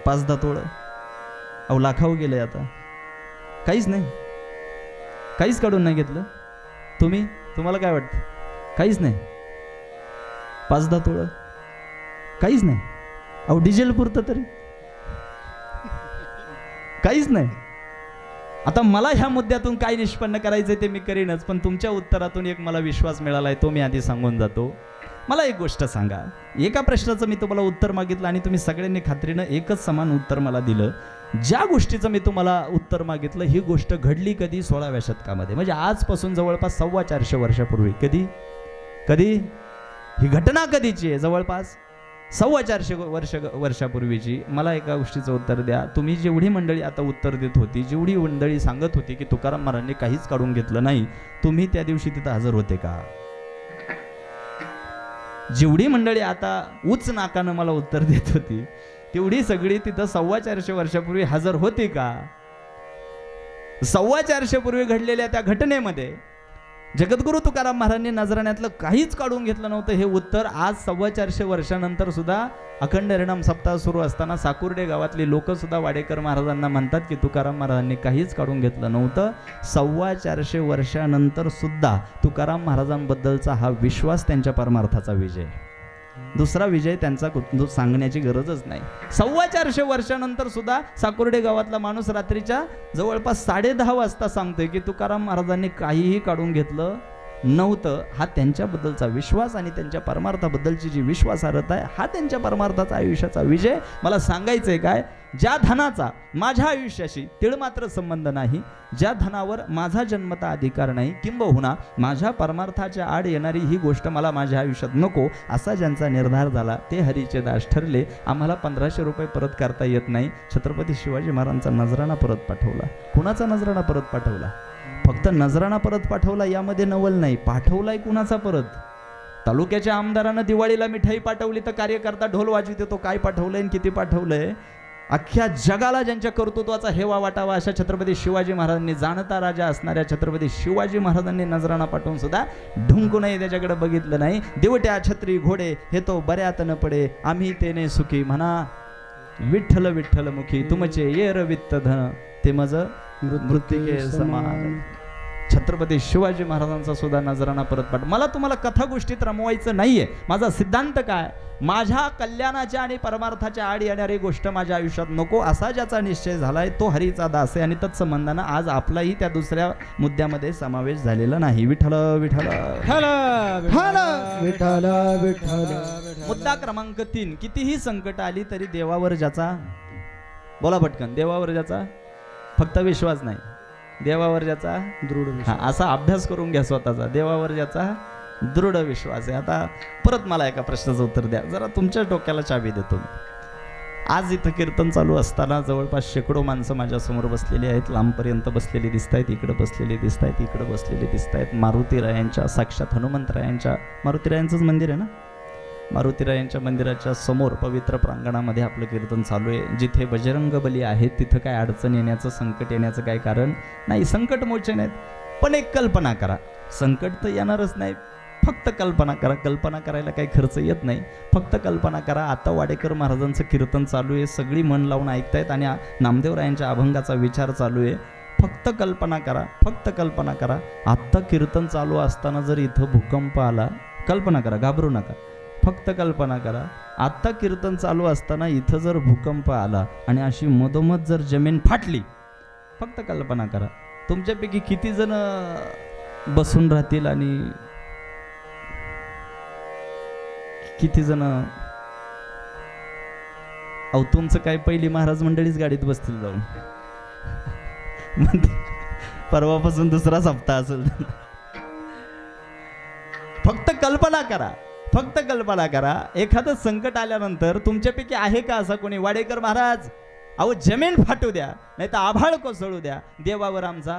5-10 तोळं, अहो लाखावर गेलंय आता. काहीच नाही, काहीच काढून नाही घेतलं. तुम्हाला काय वाटतं? काहीच नाही. 5-10 तोळं, काहीच नाही. अहो डिझेल पुरतं तरी काहीच नाही. आता मला ह्या मुद्द्यातून काय निष्पन्न करायचंय ते मी करीनच, पण तुमच्या उत्तरातून एक मला विश्वास मिळालाय, तो मी आधी सांगून जातो. मला एक गोष्ट सांगा, एका प्रश्नाचं मी तुम्हाला उत्तर मागितलं आणि तुम्ही सगळ्यांनी खात्रीनं एकच समान उत्तर मला दिलं. ज्या गोष्टीचं मी तुम्हाला उत्तर मागितलं ही गोष्ट घडली कधी? 16व्या शतकामध्ये, म्हणजे आजपासून जवळपास 450 वर्षापूर्वी. कधी? ही घटना कधीची आहे? जवळपास 450 वर्षापूर्वीची. मला एका गोष्टीचं उत्तर द्या, तुम्ही जेवढी मंडळी आता उत्तर देत होती, जेवढी मंडळी सांगत होती की तुकाराम महाराजांनी काहीच काढून घेतलं नाही, तुम्ही त्या दिवशी तिथं हजर होते का? जेवढी मंडळी आता उच्च नाकानं मला उत्तर देत होती तेवढी सगळी तिथं 450 वर्षापूर्वी हजर होती का? 450 पूर्वी घडलेल्या त्या घटनेमध्ये जगद्गुरु तुकाराम महाराजांनी नजराण्यातलं काहीच काढून घेतलं नव्हतं. हे उत्तर आज 450 वर्षानंतर सुद्धा अखंड हरिनाम सप्ताह सुरू असताना साकुर्डे गावातली लोक सुद्धा वाडेकर महाराजांना म्हणतात की तुकाराम महाराजांनी काहीच काढून घेतलं नव्हतं. 450 वर्षानंतर सुद्धा तुकाराम महाराजांबद्दलचा हा विश्वास त्यांच्या परमार्थाचा विजय. दुसरा विजय त्यांचा सांगण्याची गरजच नाही. 450 वर्षानंतर सुद्धा साकुर्डे गावातला माणूस रात्रीच्या जवळपास 10:30 वाजता सांगतोय की तुकाराम महाराजांनी काहीही काढून घेतलं नव्हतं. हा त्यांच्याबद्दलचा विश्वास आणि त्यांच्या परमार्थाबद्दलची जी विश्वासार्हता आहे, हा त्यांच्या परमार्थाचा आयुष्याचा विजय. मला सांगायचंय काय, ज्या धनाचा माझ्या आयुष्याशी तिळमात्र संबंध नाही, ज्या धनावर माझा जन्मता अधिकार नाही, किंबहुना माझ्या परमार्थाच्या आड येणारी ही गोष्ट मला माझ्या आयुष्यात नको, असा ज्यांचा निर्धार झाला ते हरीचे दास ठरले. आम्हाला 1500 रुपये परत करता येत नाही. छत्रपती शिवाजी महाराजांचा नजराणा परत पाठवला. कुणाचा नजराणा परत पाठवला? फक्त नजराणा परत पाठवला यामध्ये नवल नाही, पाठवलाय कुणाचा परत? तालुक्याच्या आमदारानं दिवाळीला मिठाई पाठवली तर कार्यकर्ता ढोल वाजवित येतो. काय पाठवलंय आणि किती पाठवलंय? अख्ख्या जगाला ज्यांच्या कर्तृत्वाचा हेवा वाटावा अशा छत्रपती शिवाजी महाराजांनी, जाणता राजा असणाऱ्या छत्रपती शिवाजी महाराजांनी नजराणा पाठवून सुद्धा ढुंकूनही त्याच्याकडे बघितलं नाही. देवट्या छत्री घोडे हे तो बऱ्यात न पडे, आम्ही तेने सुखी म्हणा विठ्ठल विठ्ठल मुखी, तुमचे येर वित्त धन ते मज मृत्युके समान. छत्रपती शिवाजी महाराजांचा सुद्धा नजराणा परत पाठ. मला तुम्हाला कथा गोष्टीत रमवायचं नाहीये. माझा सिद्धांत काय, माझ्या कल्याणाच्या आणि परमार्थाच्या आड येणारी गोष्ट माझ्या आयुष्यात नको, असा ज्याचा निश्चय झालाय तो हरीचा दास आहे. आणि तत्संबंधानं आज आपलाही त्या दुसऱ्या मुद्द्यामध्ये समावेश झालेला नाही. विठ्ठल विठ्ठल विठ्ठल विठ्ठल. मुद्दा क्रमांक 3, कितीही संकट आली तरी देवावर ज्याचा, बोला पटकन, देवावर ज्याचा फक्त विश्वास नाही, देवावर ज्याचा दृढ विश्वास. असा अभ्यास करून घ्या स्वतःचा. देवावर ज्याचा दृढ विश्वास आहे. आता परत मला एका प्रश्नाचं उत्तर द्या, जरा तुमच्या डोक्याला चाबी देतो. आज इथं कीर्तन चालू असताना जवळपास शेकडो माणसं माझ्यासमोर बसलेली आहेत. लांबपर्यंत बसलेली दिसत आहेत, इकडे बसलेली दिसत आहेत, इकडे बसलेली दिसत आहेत. मारुतीरायांच्या, साक्षात हनुमंतरायांच्या, मारुतीरायांचंच मंदिर आहे ना, मारुतीरायांच्या मंदिराच्या समोर पवित्र प्रांगणामध्ये आपलं कीर्तन चालू आहे. जिथे बजरंग बली आहेत तिथं काय अडचण येण्याचं, संकट येण्याचं काय कारण नाही. संकट मोचन आहेत. पण एक कल्पना करा, संकट तर येणारच नाही, फक्त कल्पना करा. कल्पना करायला काही खर्च येत नाही. फक्त कल्पना करा, आता वाडेकर महाराजांचं कीर्तन चालू आहे, सगळी मन लावून ऐकतायत आणि नामदेवरायांच्या अभंगाचा विचार चालू आहे. फक्त कल्पना करा, फक्त कल्पना करा, आत्ता कीर्तन चालू असताना जर इथं भूकंप आला, कल्पना करा, घाबरू नका, फक्त कल्पना करा, आत्ता कीर्तन चालू असताना इथं जर भूकंप आला आणि अशी मधोमध जर जमीन फाटली, फक्त कल्पना करा, तुमच्यापैकी किती जण बसून राहतील आणि किती जण, अहो तुमचं काय पहिली महाराज मंडळीच गाडीत बसतील जाऊन, परवापासून दुसराच हप्ता असेल. फक्त कल्पना करा, फक्त कल्पना करा, एखादं संकट आल्यानंतर तुमच्यापैकी आहे का असा कोणी, वाडेकर महाराज अहो जमीन फाटू द्या, नाही तर आभाळ कोसळू द्या, देवावर आमचा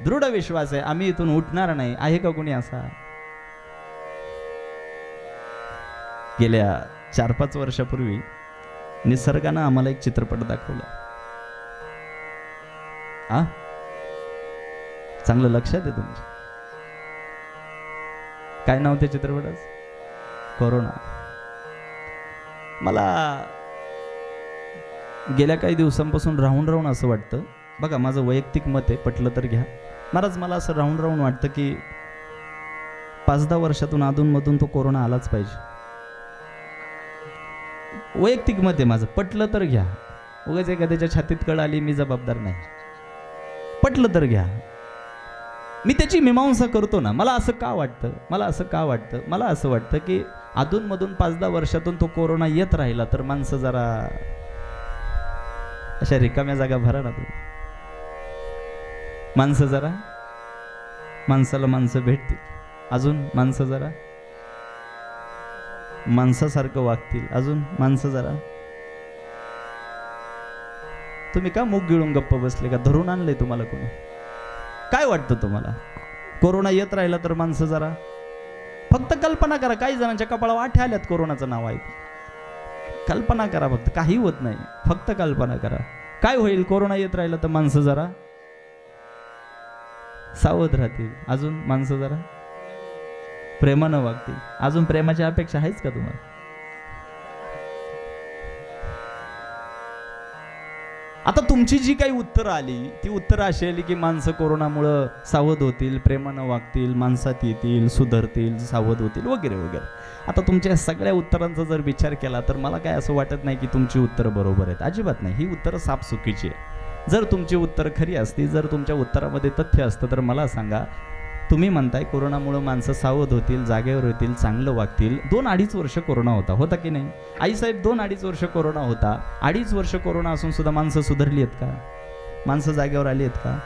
दृढ विश्वास आहे, आम्ही इथून उठणार नाही, आहे का कोणी असा? गेल्या 4-5 वर्षापूर्वी निसर्गानं आम्हाला एक चित्रपट दाखवला. चांगलं लक्षात आहे तुमच्या? काय नाव त्या चित्रपटाचं? कोरोना. मला गेल्या काही दिवसांपासून राहून असं वाटतं, बघा माझं वैयक्तिक मत आहे, पटलं तर घ्या महाराज, मला असं राहून वाटतं की 5-10 वर्षातून अधूनमधून तो कोरोना आलाच पाहिजे. वैयक्तिक मत आहे माझं, पटलं तर घ्या. उगाच एखाद्याच्या छातीत कळ आली मी जबाबदार नाही. पटलं तर घ्या. मी त्याची मीमांसा करतो ना. मला असं का वाटतं, मला असं वाटतं की अधूनमधून 5-10 वर्षातून तो कोरोना येत राहिला तर माणसं जरा अशा रिकाम्या जागा भरा ना. तुम्ही माणसं जरा, माणसाला माणसं भेटतील, अजून माणसं जरा माणसासारखं वागतील. अजून माणसं जरा, तुम्ही का मुख गिळून गप्प बसले? का धरून आणले तुम्हाला कोणी? काय वाटतं तुम्हाला? कोरोना येत राहिला तर माणसं जरा फक्त कल्पना करा. काही जणांच्या कपाळावर आठ्या आल्यात कोरोनाचं नाव ऐकून. कल्पना करा फक्त, काही होत नाही, फक्त कल्पना करा. काय होईल कोरोना येत राहिलं तर? माणसं जरा सावध राहतील. अजून माणसं जरा प्रेमानं वागतील. अजून प्रेमाची अपेक्षा आहेच का तुम्हाला? आता तुमची जी काही उत्तरं आली ती उत्तरं अशी आली की माणसं कोरोनामुळं सावध होतील, प्रेमानं वागतील, माणसात येतील, सुधारतील, सावध होतील वगैरे वगैरे. आता तुमच्या सगळ्या उत्तरांचा जर विचार केला तर मला काय असं वाटत नाही की तुमची उत्तरं बरोबर आहेत. अजिबात नाही. ही उत्तरं साफ चुकीची आहे. जर तुमची उत्तरं खरी असती, जर तुमच्या उत्तरामध्ये तथ्य असतं तर मला सांगा, तुम्ही म्हणताय कोरोनामुळं माणसं सावध होतील, जागेवर होतील, चांगलं वागतील. 2-2.5 वर्ष कोरोना होता की नाही आईसाहेब? 2-2.5 वर्ष कोरोना होता. 2.5 वर्ष कोरोना असून सुद्धा माणसं सुधारली आहेत का? माणसं जागेवर आली आहेत का?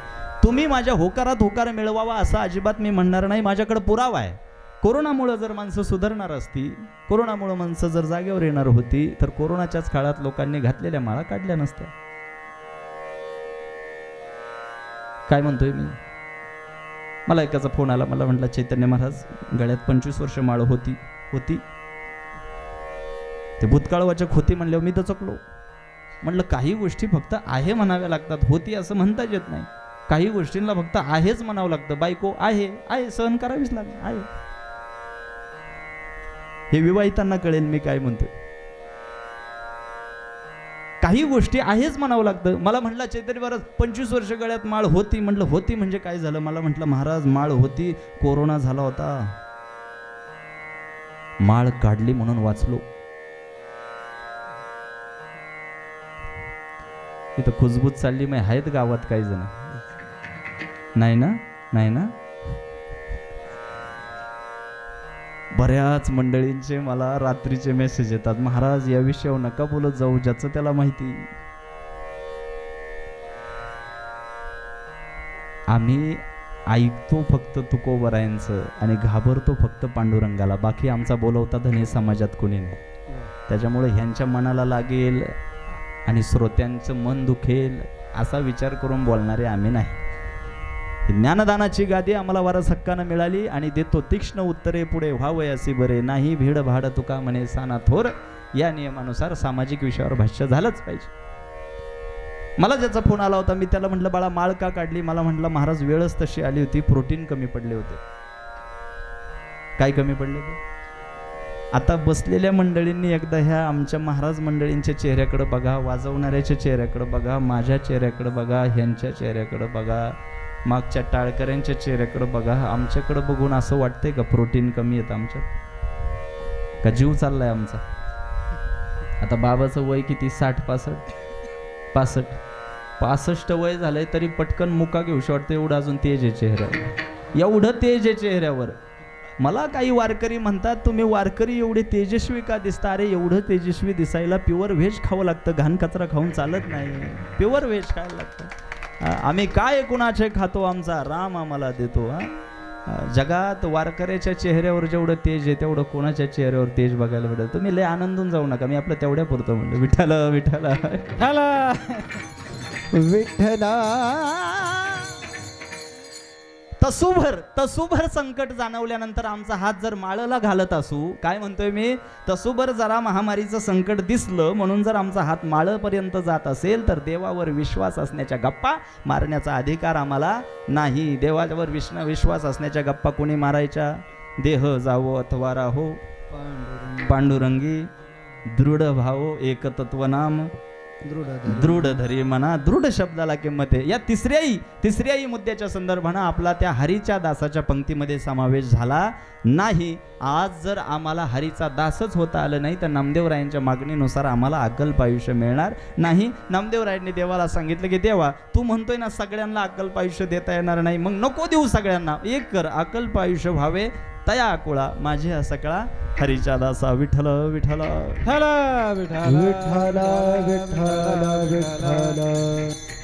तुम्ही माझ्या होकारात होकार मिळवावा असं अजिबात मी म्हणणार नाही. माझ्याकडे पुरावा आहे. कोरोनामुळं जर माणसं सुधारणार असती, कोरोनामुळं माणसं जर जागेवर येणार होती तर कोरोनाच्याच काळात लोकांनी घातलेल्या माळा काढल्या नसत्या. काय म्हणतोय मी? मला एकाचा फोन आला. मला म्हटलं चैतन्य महाराज गळ्यात 25 वर्ष माळ होती. ते भूतकाळवाचक होती म्हणल्यावर मी दचकलो. म्हटलं काही गोष्टी फक्त आहे म्हणाव्या लागतात, होती असं म्हणताच येत नाही. काही गोष्टींना फक्त आहेच म्हणावं लागतं. बायको आहे आहे सहन करावीच लागेल, आहे. हे विवाहितांना कळेल मी काय म्हणतोय. काही गोष्टी आहेच म्हणावं लागतं. मला म्हटलं चैतन्य महाराज 25 वर्ष गळ्यात माळ होती. म्हटलं होती म्हणजे काय झालं? मला म्हटलं महाराज माळ होती, कोरोना झाला होता, माळ काढली म्हणून वाचलो. इथं खुजबूज चालली मग आहेत गावात काही जण? नाही ना? नाही ना? बऱ्याच मंडळींचे मला रात्रीचे मेसेज येतात, महाराज या विषयावर नका बोलत जाऊ, ज्याचं त्याला माहिती. आम्ही ऐकतो फक्त तुकोबरायांचं आणि घाबरतो फक्त पांडुरंगाला. बाकी आमचा बोलवता धनी समाजात कोणी नाही. त्याच्यामुळे ह्यांच्या मनाला लागेल आणि श्रोत्यांचं मन दुखेल असा विचार करून बोलणारे आम्ही नाही. ज्ञानदानाची गादी आम्हाला वारस हक्कानं मिळाली आणि देतो तीक्ष्ण उत्तरे पुढे व्हावयासी बरे. नाही भीड भाड तुका म्हणे साना थोर. या नियमानुसार सामाजिक विषयावर भाष्य झालंच पाहिजे. मला ज्याचा फोन आला होता मी त्याला म्हटलं बाळा माळ का काढली? मला म्हटलं महाराज वेळच तशी आली होती, प्रोटीन कमी पडले होते. काय कमी पडले होते? आता बसलेल्या मंडळींनी एकदा ह्या आमच्या महाराज मंडळींच्या चेहऱ्याकडे बघा, वाजवणाऱ्याच्या चेहऱ्याकडे बघा, माझ्या चेहऱ्याकडे बघा, ह्यांच्या चेहऱ्याकडे बघा, मागच्या टाळकऱ्यांच्या चेहऱ्याकडे बघा. आमच्याकडे बघून असं वाटतंय का प्रोटीन कमी येतं आमच्यात? का जीव चाललाय आमचा? आता बाबाचं वय किती? 65 वय झालंय तरी पटकन मुका घेऊशी वाटतं. एवढं अजून तेज आहे चेहऱ्यावर, एवढं तेज आहे चेहऱ्यावर. मला काही वारकरी म्हणतात तुम्ही वारकरी एवढे तेजस्वी का दिसता? अरे एवढं तेजस्वी दिसायला प्युअर व्हेज खावं लागतं, घाण कचरा खाऊन चालत नाही. प्युअर व्हेज खायला लागतं. आम्ही काय कुणाचे खातो, आमचा राम आम्हाला देतो. जगात वारकऱ्याच्या चेहऱ्यावर जेवढं तेज आहे तेवढं कोणाच्या चेहऱ्यावर तेज बघायला भेटत. तुम्ही लय आनंदून जाऊ नका, मी आपलं तेवढ्या पुरतं म्हणलं विठ्ठल विठ्ठल विठ्ठला. तसूभर संकट जाणवल्यानंतर आमचा हात जर माळेला घालत असू, काय म्हणतोय मी, तसूभर जरा महामारीचं संकट दिसलं म्हणून जर आमचा हात माळेपर्यंत जात असेल तर देवावर विश्वास असण्याच्या गप्पा मारण्याचा अधिकार आम्हाला नाही. देवावर विश्वास असण्याच्या गप्पा कोणी मारायच्या? देह जावो अथवा राहो पांडुरंगी, दृढ भावो एक तत्वनाम, दृढ धरी म्हणा. दृढ शब्दाला किंमत आहे. या तिसऱ्याही मुद्द्याच्या संदर्भानं आपला त्या हरीच्या दासाच्या पंक्तीमध्ये समावेश झाला नाही. आज जर आम्हाला हरीचा दासच होता आलं नाही तर नामदेवरायांच्या मागणीनुसार आम्हाला अकल्प आयुष्य मिळणार नाही. नामदेवरायांनी देवाला सांगितलं की देवा तू म्हणतोय ना सगळ्यांना अकल्प आयुष्य देता येणार नाही, मग नको देऊ सगळ्यांना, एक कर अकल्प आयुष्य व्हावे तया कुळा माझे हा सकळा हरीच्या दासा. विठ्ठल विठ्ठल विठ्ठला विठ्ठला विठ्ठला विठ्ठला विठ्ठला.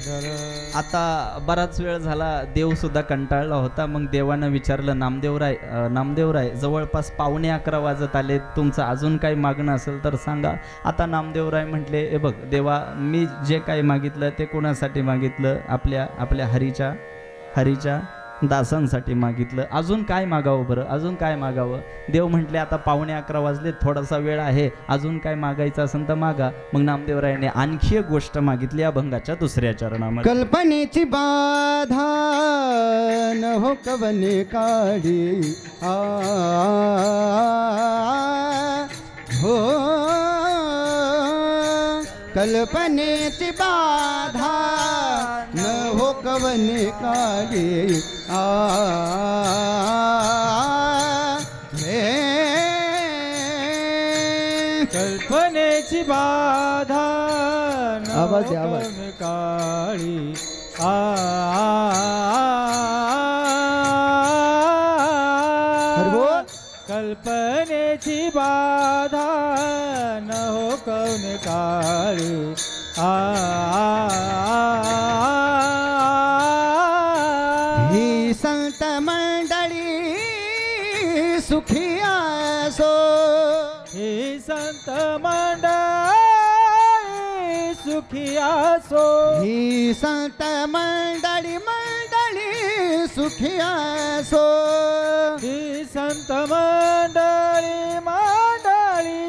आता बराच वेळ झाला, देव सुद्धा कंटाळला होता. मग देवानं विचारलं, नामदेवराय जवळपास 11:15 वाजत आले, तुमचं अजून काही मागणं असेल तर सांगा. आता नामदेवराय म्हटले, ए बघ देवा, मी जे काही मागितलं ते कोणासाठी मागितलं? आपल्या हरीच्या दासांसाठी मागितलं. अजून काय मागावं बरं, अजून काय मागावं? देव म्हटले, आता 11:15 वाजले, थोडासा वेळ आहे, अजून काय मागायचं असेल तर मागा. मग नामदेवरायाने आणखी एक गोष्ट मागितली अभंगाच्या 2ऱ्या चरणामध्ये. कल्पनेची बाधा न हो कवने काढी हो, कल्पनेची बाधा न हो कवने काढी कल्पनेची बाधा आवाज द्या, आवाज. काळी कल्पनेची बाधा न हो कौन काळी ही संत मंडळी सुखी असो, ही संत मंडळी सुखी असो, ही संत मंडळी सुखी असो, ही संत मंडळी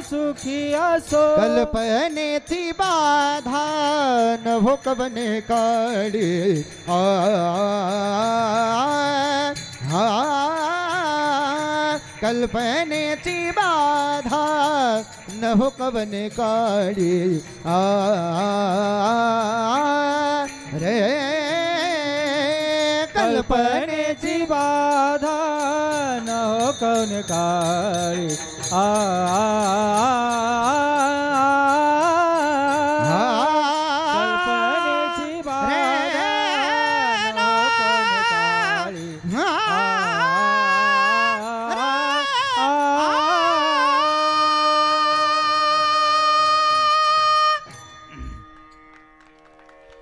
सुखी असो. कल्पनेची बाधा न हो कवने काढी कल्पनेची बाधा न हो कवने काढी रे, कल्पनेची बाधा न हो कौन काळी कल्पनेची बाधा न हो कौन काळी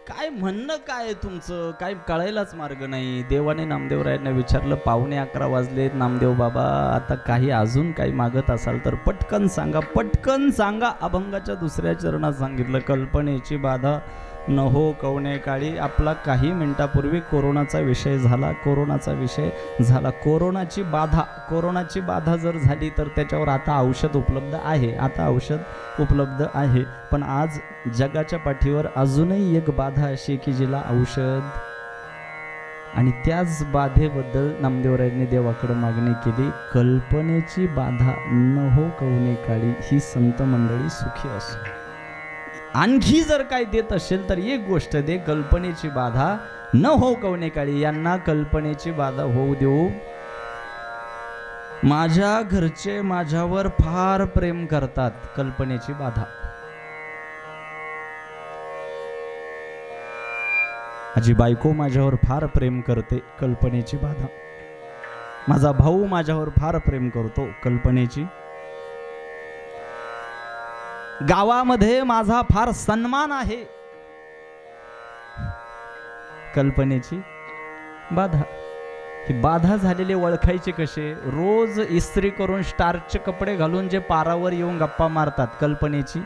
काय म्हणणं काय आहे तुमचं, काय कळायलाच मार्ग नाही. देवाने नामदेवरायांना विचारलं, 11:15 वाजलेत, नामदेव बाबा आता काही अजून काही मागत असाल तर पटकन सांगा, पटकन सांगा. अभंगाच्या 2ऱ्या चरणात सांगितलं, कल्पनेची बाधा न हो कवने काळी. आपला काही मिनिटापूर्वी कोरोनाचा विषय झाला. कोरोनाची बाधा जर झाली तर त्याच्यावर आता औषध उपलब्ध आहे. पण आज जगाच्या पाठीवर अजूनही एक बाधा अशी की जिला औषध, आणि त्याच बाधेबद्दल नामदेवरायांनी देवाकडे मागणी केली. कल्पनेची बाधा न हो कवने काळी, ही संत मंडळी सुखी असो. आणखी जर काय देत असेल तर एक गोष्ट दे, कल्पनेची बाधा न हो कवने काळी. यांना कल्पनेची बाधा होऊ देऊ. माझ्या घरचे माझ्यावर फार प्रेम करतात, कल्पनेची बाधा. माझी बायको माझ्यावर फार प्रेम करते, कल्पनेची बाधा. माझा भाऊ माझ्यावर फार प्रेम करतो, कल्पनेची. गावामध्ये माझा फार सन्मान आहे, कल्पनेची बाधा. ही बाधा झालेले ओळखायचे कसे? रोज इस्त्री करून स्टार्चचे कपडे घालून जे पारावर येऊन गप्पा मारतात, कल्पनेची.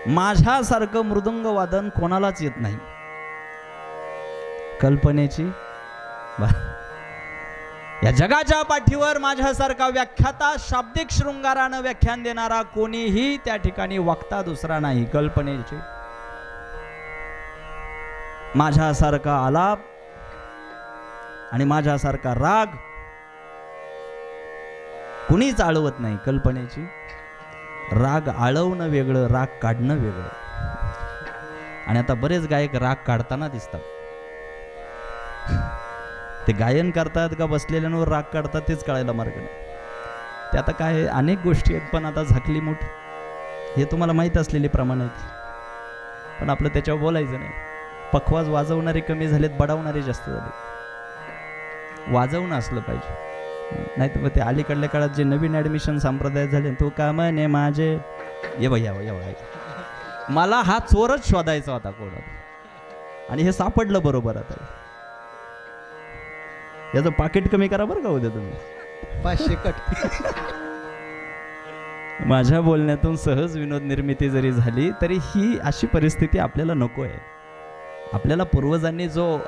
माझ्यासारखं मृदंग वादन कोणालाच येत नाही, कल्पनेची बाधा. या जगाच्या पाठीवर माझ्यासारखा व्याख्याता, शाब्दिक शृंगारानं व्याख्यान देणारा कोणीही त्या ठिकाणी वक्ता दुसरा नाही, कल्पनेची. माझ्यासारखा आलाप आणि माझ्यासारखा राग कुणीच आळवत नाही, कल्पनेची. राग आळवणं वेगळं, राग काढणं वेगळं. आणि आता बरेच गायक राग काढताना दिसतात. ते गायन करतात का बसलेल्यांवर राग काढतात तेच कळायला मार्ग नाही. ते आता काय अनेक गोष्टी आहेत, पण आता झाकली मूठ हे तुम्हाला माहीत असलेले प्रमाण आहेत, पण आपलं त्याच्यावर बोलायचं नाही. पखवाज वाजवणारे कमी झालेत, बडावणारे जास्त झाले. वाजवणं असलं पाहिजे, नाही तर ते अलीकडल्या काळात जे नवीन ॲडमिशन संप्रदाय झाले, तो का म्हणे माझे ये बाई मला हा चोरच शोधायचा होता कोण, आणि हे सापडलं बरोबर. आता याचं पाकिट कमी करा बरं का उद्या तुम्ही. 500 कट. माझ्या बोलण्यातून सहज विनोद निर्मिती जरी झाली तरी ही अशी परिस्थिती आपल्याला नको आहे. आपल्याला पूर्वजांनी जो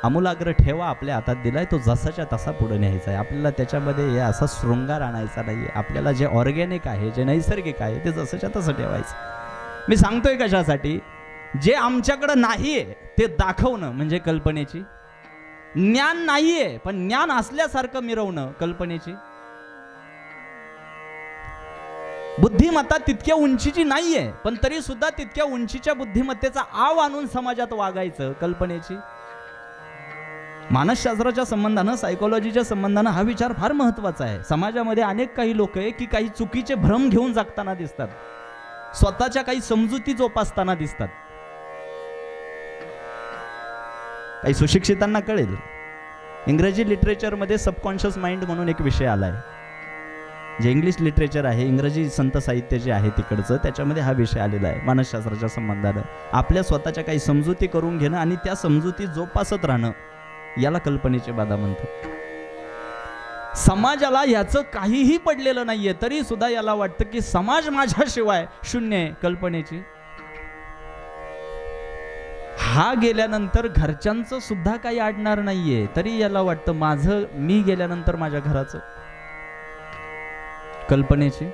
आमूलाग्र ठेवा आपल्या हातात दिलाय तो जसाच्या तसा पुढे न्यायचा आहे. आपल्याला त्याच्यामध्ये हे असा शृंगार आणायचा नाही. आपल्याला जे ऑर्गॅनिक आहे, जे नैसर्गिक आहे ते जसाच्या तसं ठेवायचं. मी सांगतोय कशासाठी, जे आमच्याकडं नाहीये ते दाखवणं म्हणजे कल्पनेची. ज्ञान नाहीये पण ज्ञान असल्यासारखं मिरवणं कल्पनेची. बुद्धिमत्ता तितक्या उंचीची नाहीये पण तरी सुद्धा तितक्या उंचीच्या बुद्धिमत्तेचा आव आणून समाजात वागायचं कल्पनेची. मानसशास्त्राच्या संबंधानं, सायकोलॉजीच्या संबंधानं हा विचार फार महत्वाचा आहे. समाजामध्ये अनेक काही लोक आहे की काही चुकीचे भ्रम घेऊन जगताना दिसतात, स्वतःच्या काही समजुती जोपासताना दिसतात. काही सुशिक्षितांना कळेल, इंग्रजी लिटरेचरमध्ये सबकॉन्शियस माइंड म्हणून एक विषय आलाय. जे इंग्लिश लिटरेचर आहे, इंग्रजी संत साहित्य जे आहे तिकडचं, त्याच्यामध्ये हा विषय आलेला आहे. मानसशास्त्राच्या संबंधानं आपल्या स्वतःच्या काही समजुती करून घेणं आणि त्या समजुती जोपासत राहणं याला कल्पनेची बाधा म्हणतात. समाजाला याचं काहीही पडलेलं नाहीये तरी सुद्धा याला वाटतं की समाज माझ्याशिवाय शून्य आहे कल्पनेची. हा गेल्यानंतर घरच्यांचं सुद्धा काही अडणार नाहीये तरी याला वाटतं माझं, मी गेल्यानंतर माझ्या घराचं कल्पनेची.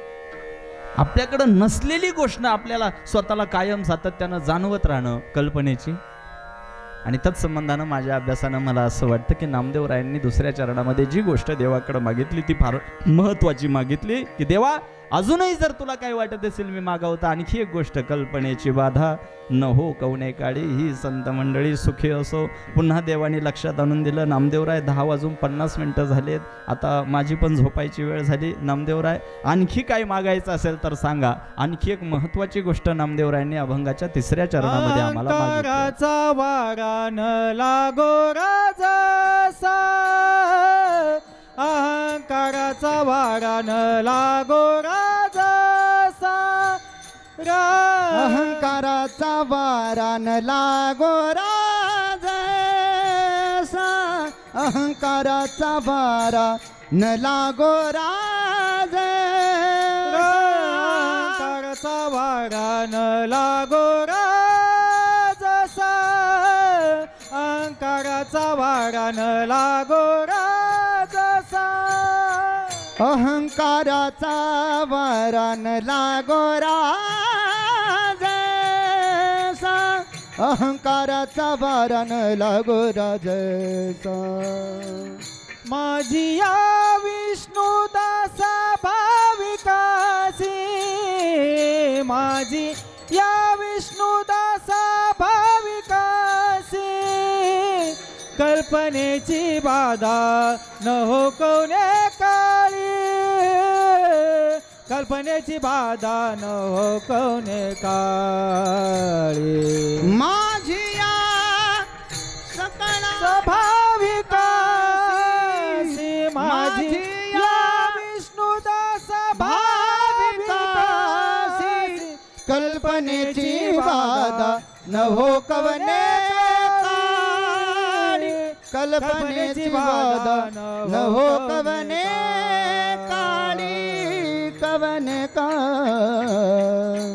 आपल्याकडं नसलेली गोष्ट आपल्याला स्वतःला कायम सातत्यानं जाणवत राहणं कल्पनेची. आणि त्याच संबंधानं माझ्या अभ्यासानं मला असं वाटतं की नामदेवरायांनी दुसऱ्या चरणामध्ये जी गोष्ट देवाकडे मागितली ती फार महत्वाची मागितली की देवा अजूनही जर तुला काय वाटत असेल मी मागावतं आणखी एक गोष्ट, कल्पनेची बाधा न हो कवने काळी ही संत मंडळी सुखी असो. पुन्हा देवाने लक्षात आणून दिलं, नामदेवराय 10:50 झालेत, आता माझी पण झोपायची वेळ झाली. नामदेवराय आणखी काय मागायचं असेल तर सांगा. आणखी एक महत्वाची गोष्ट नामदेवरायांनी अभंगाच्या 3ऱ्या चरणामध्ये आम्हाला अहंकाराचा वारा न लागो राजसा, अहंकाराचा वारा न लागो राजसा, अहंकाराचा वारा न लागो राजसा, अहंकाराचा वारा न लागो राजसा, अहंकाराचा वारा न लागो राजसा, अहंकाराचा वारा न लागो राजसा, अहंकाराचा वारा न लागो राजसा, अहंकाराचा वारा न लागो राजसा. माझी या विष्णुदासा भाविकासी, माझी या विष्णुदासा भाविकासी, कल्पनेची बाधा न हो कवने काळी, कल्पनेची बाधा न हो कवने काळी. माझी या सकळ भाविकासी, माझी या विष्णुदास भाविकासी, कल्पनेची बाधा न हो कवने काळी, कल्पनेची बाधा न हो कवने काळी, कवने काळी.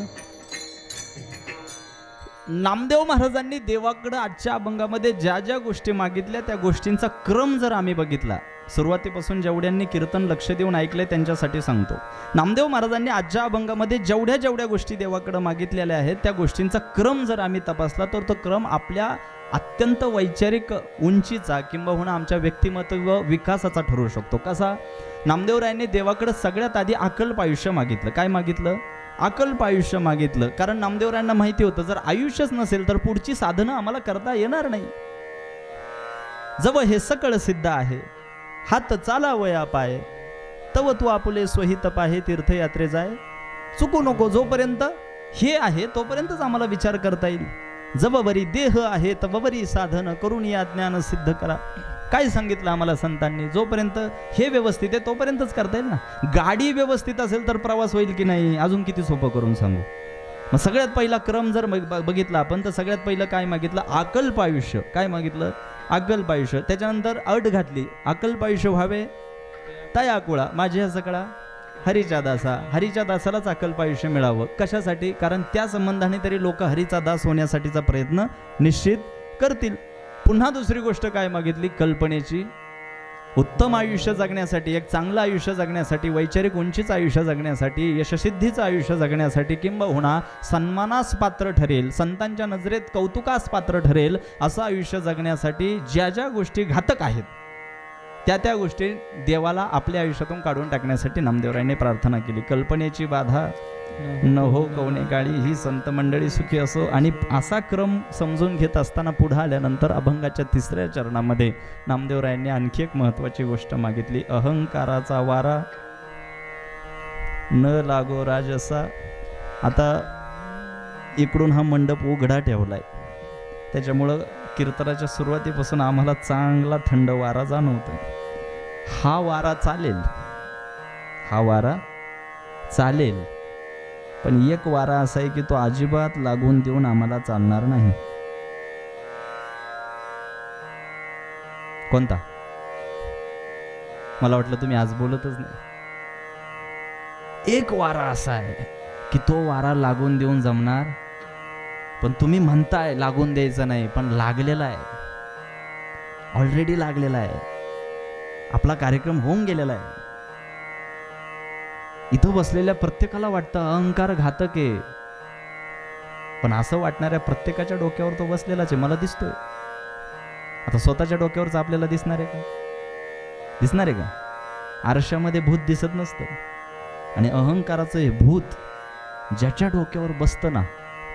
नामदेव महाराजांनी देवाकडे आजच्या अभंगामध्ये ज्या ज्या गोष्टी मागितल्या त्या गोष्टींचा क्रम जर आम्ही बघितला, सुरुवातीपासून जेवढ्यांनी कीर्तन लक्ष देऊन ऐकले त्यांच्यासाठी सांगतो. नामदेव महाराजांनी आजच्या अभंगामध्ये जेवढ्या जेवढ्या गोष्टी देवाकडे मागितलेल्या आहेत त्या गोष्टींचा क्रम जर आम्ही तपासला तर तो क्रम आपल्या अत्यंत वैचारिक उंचीचा किंबहुना आमच्या व्यक्तिमत्व विकासाचा ठरू शकतो. कसा? नामदेवरायांनी देवाकडे सगळ्यात आधी अकल्प आयुष्य मागितलं. काय मागितलं? अकल्प आयुष्य मागितलं. कारण नामदेवरायांना माहिती होतं जर आयुष्यच नसेल तर पुढची साधनं आम्हाला करता येणार नाही. जव हे सकळ सिद्ध आहे हात चालावया पाय, तव तू आपुले स्वहित पाहे तीर्थयात्रे जाय. चुकू नको, जोपर्यंत हे आहे तोपर्यंतच आम्हाला विचार करता येईल. जबवरी देह आहे तबवरी साधन करून या ज्ञान सिद्ध करा. काय सांगितलं आम्हाला संतांनी? जोपर्यंत हे व्यवस्थित आहे तोपर्यंतच करता येईल ना. गाडी व्यवस्थित असेल तर प्रवास होईल की नाही? अजून किती सोपं करून सांगू. मग सगळ्यात पहिला क्रम जर बघितला आपण तर सगळ्यात पहिलं काय मागितलं? अकल्प आयुष्य. काय मागितलं? अकल्प आयुष्य. त्याच्यानंतर अट घातली, अकल्प आयुष्य व्हावे तया कुळा माझ्या सकळा हरीच्या दासा. हरीच्या दासालाच अकल्प आयुष्य मिळावं. कशासाठी? कारण त्या संबंधाने तरी लोक हरीचा दास होण्यासाठीचा प्रयत्न निश्चित करतील. पुन्हा दुसरी गोष्ट काय मागितली? कल्पनेची उत्तम आयुष्य जगण्यासाठी, एक चांगलं आयुष्य जगण्यासाठी, वैचारिक उंचीचं आयुष्य जगण्यासाठी, यशसिद्धीचं आयुष्य जगण्यासाठी, किंबहुना सन्मानास पात्र ठरेल, संतांच्या नजरेत कौतुकास पात्र ठरेल असं आयुष्य जगण्यासाठी ज्या ज्या गोष्टी घातक आहेत त्या त्या गोष्टी देवाला आपल्या आयुष्यातून काढून टाकण्यासाठी नामदेवरायांनी प्रार्थना केली. कल्पनेची बाधा न हो कवने काळी, ही संत मंडळी सुखी असो. आणि असा क्रम समजून घेत असताना पुढे आल्यानंतर अभंगाच्या 3ऱ्या चरणामध्ये नामदेवरायांनी आणखी एक महत्त्वाची गोष्ट मागितली. अहंकाराचा वारा न लागो राजसा. आता इकडून हा मंडप उघडा ठेवलाय, त्याच्यामुळं कीर्तनाच्या सुरुवातीपासून आम्हाला चांगला थंड वारा जाणवतोय. हा वारा चालेल, हा वारा चालेल, पण एक वारा असा आहे की तो अजिबात लागून देऊन आम्हाला चालणार नाही. कोणता? मला वाटलं तुम्ही आज बोलतच नाही. एक वारा असा आहे की तो वारा लागून देऊन जमणार, पण तुम्ही म्हणताय लागून द्यायचं नाही, पण लागलेला आहे, ऑलरेडी लागलेला आहे. आपला कार्यक्रम होऊन गेलेला आहे. इथं बसलेल्या प्रत्येकाला वाटतं अहंकार घातक आहे, पण असं वाटणाऱ्या प्रत्येकाच्या डोक्यावर तो बसलेलाच आहे. मला दिसतोय. आता स्वतःच्या डोक्यावरच आपल्याला दिसणार आहे का? दिसणार आहे का? आरशामध्ये भूत दिसत नसतं. आणि अहंकाराचं हे भूत ज्याच्या डोक्यावर बसतं ना,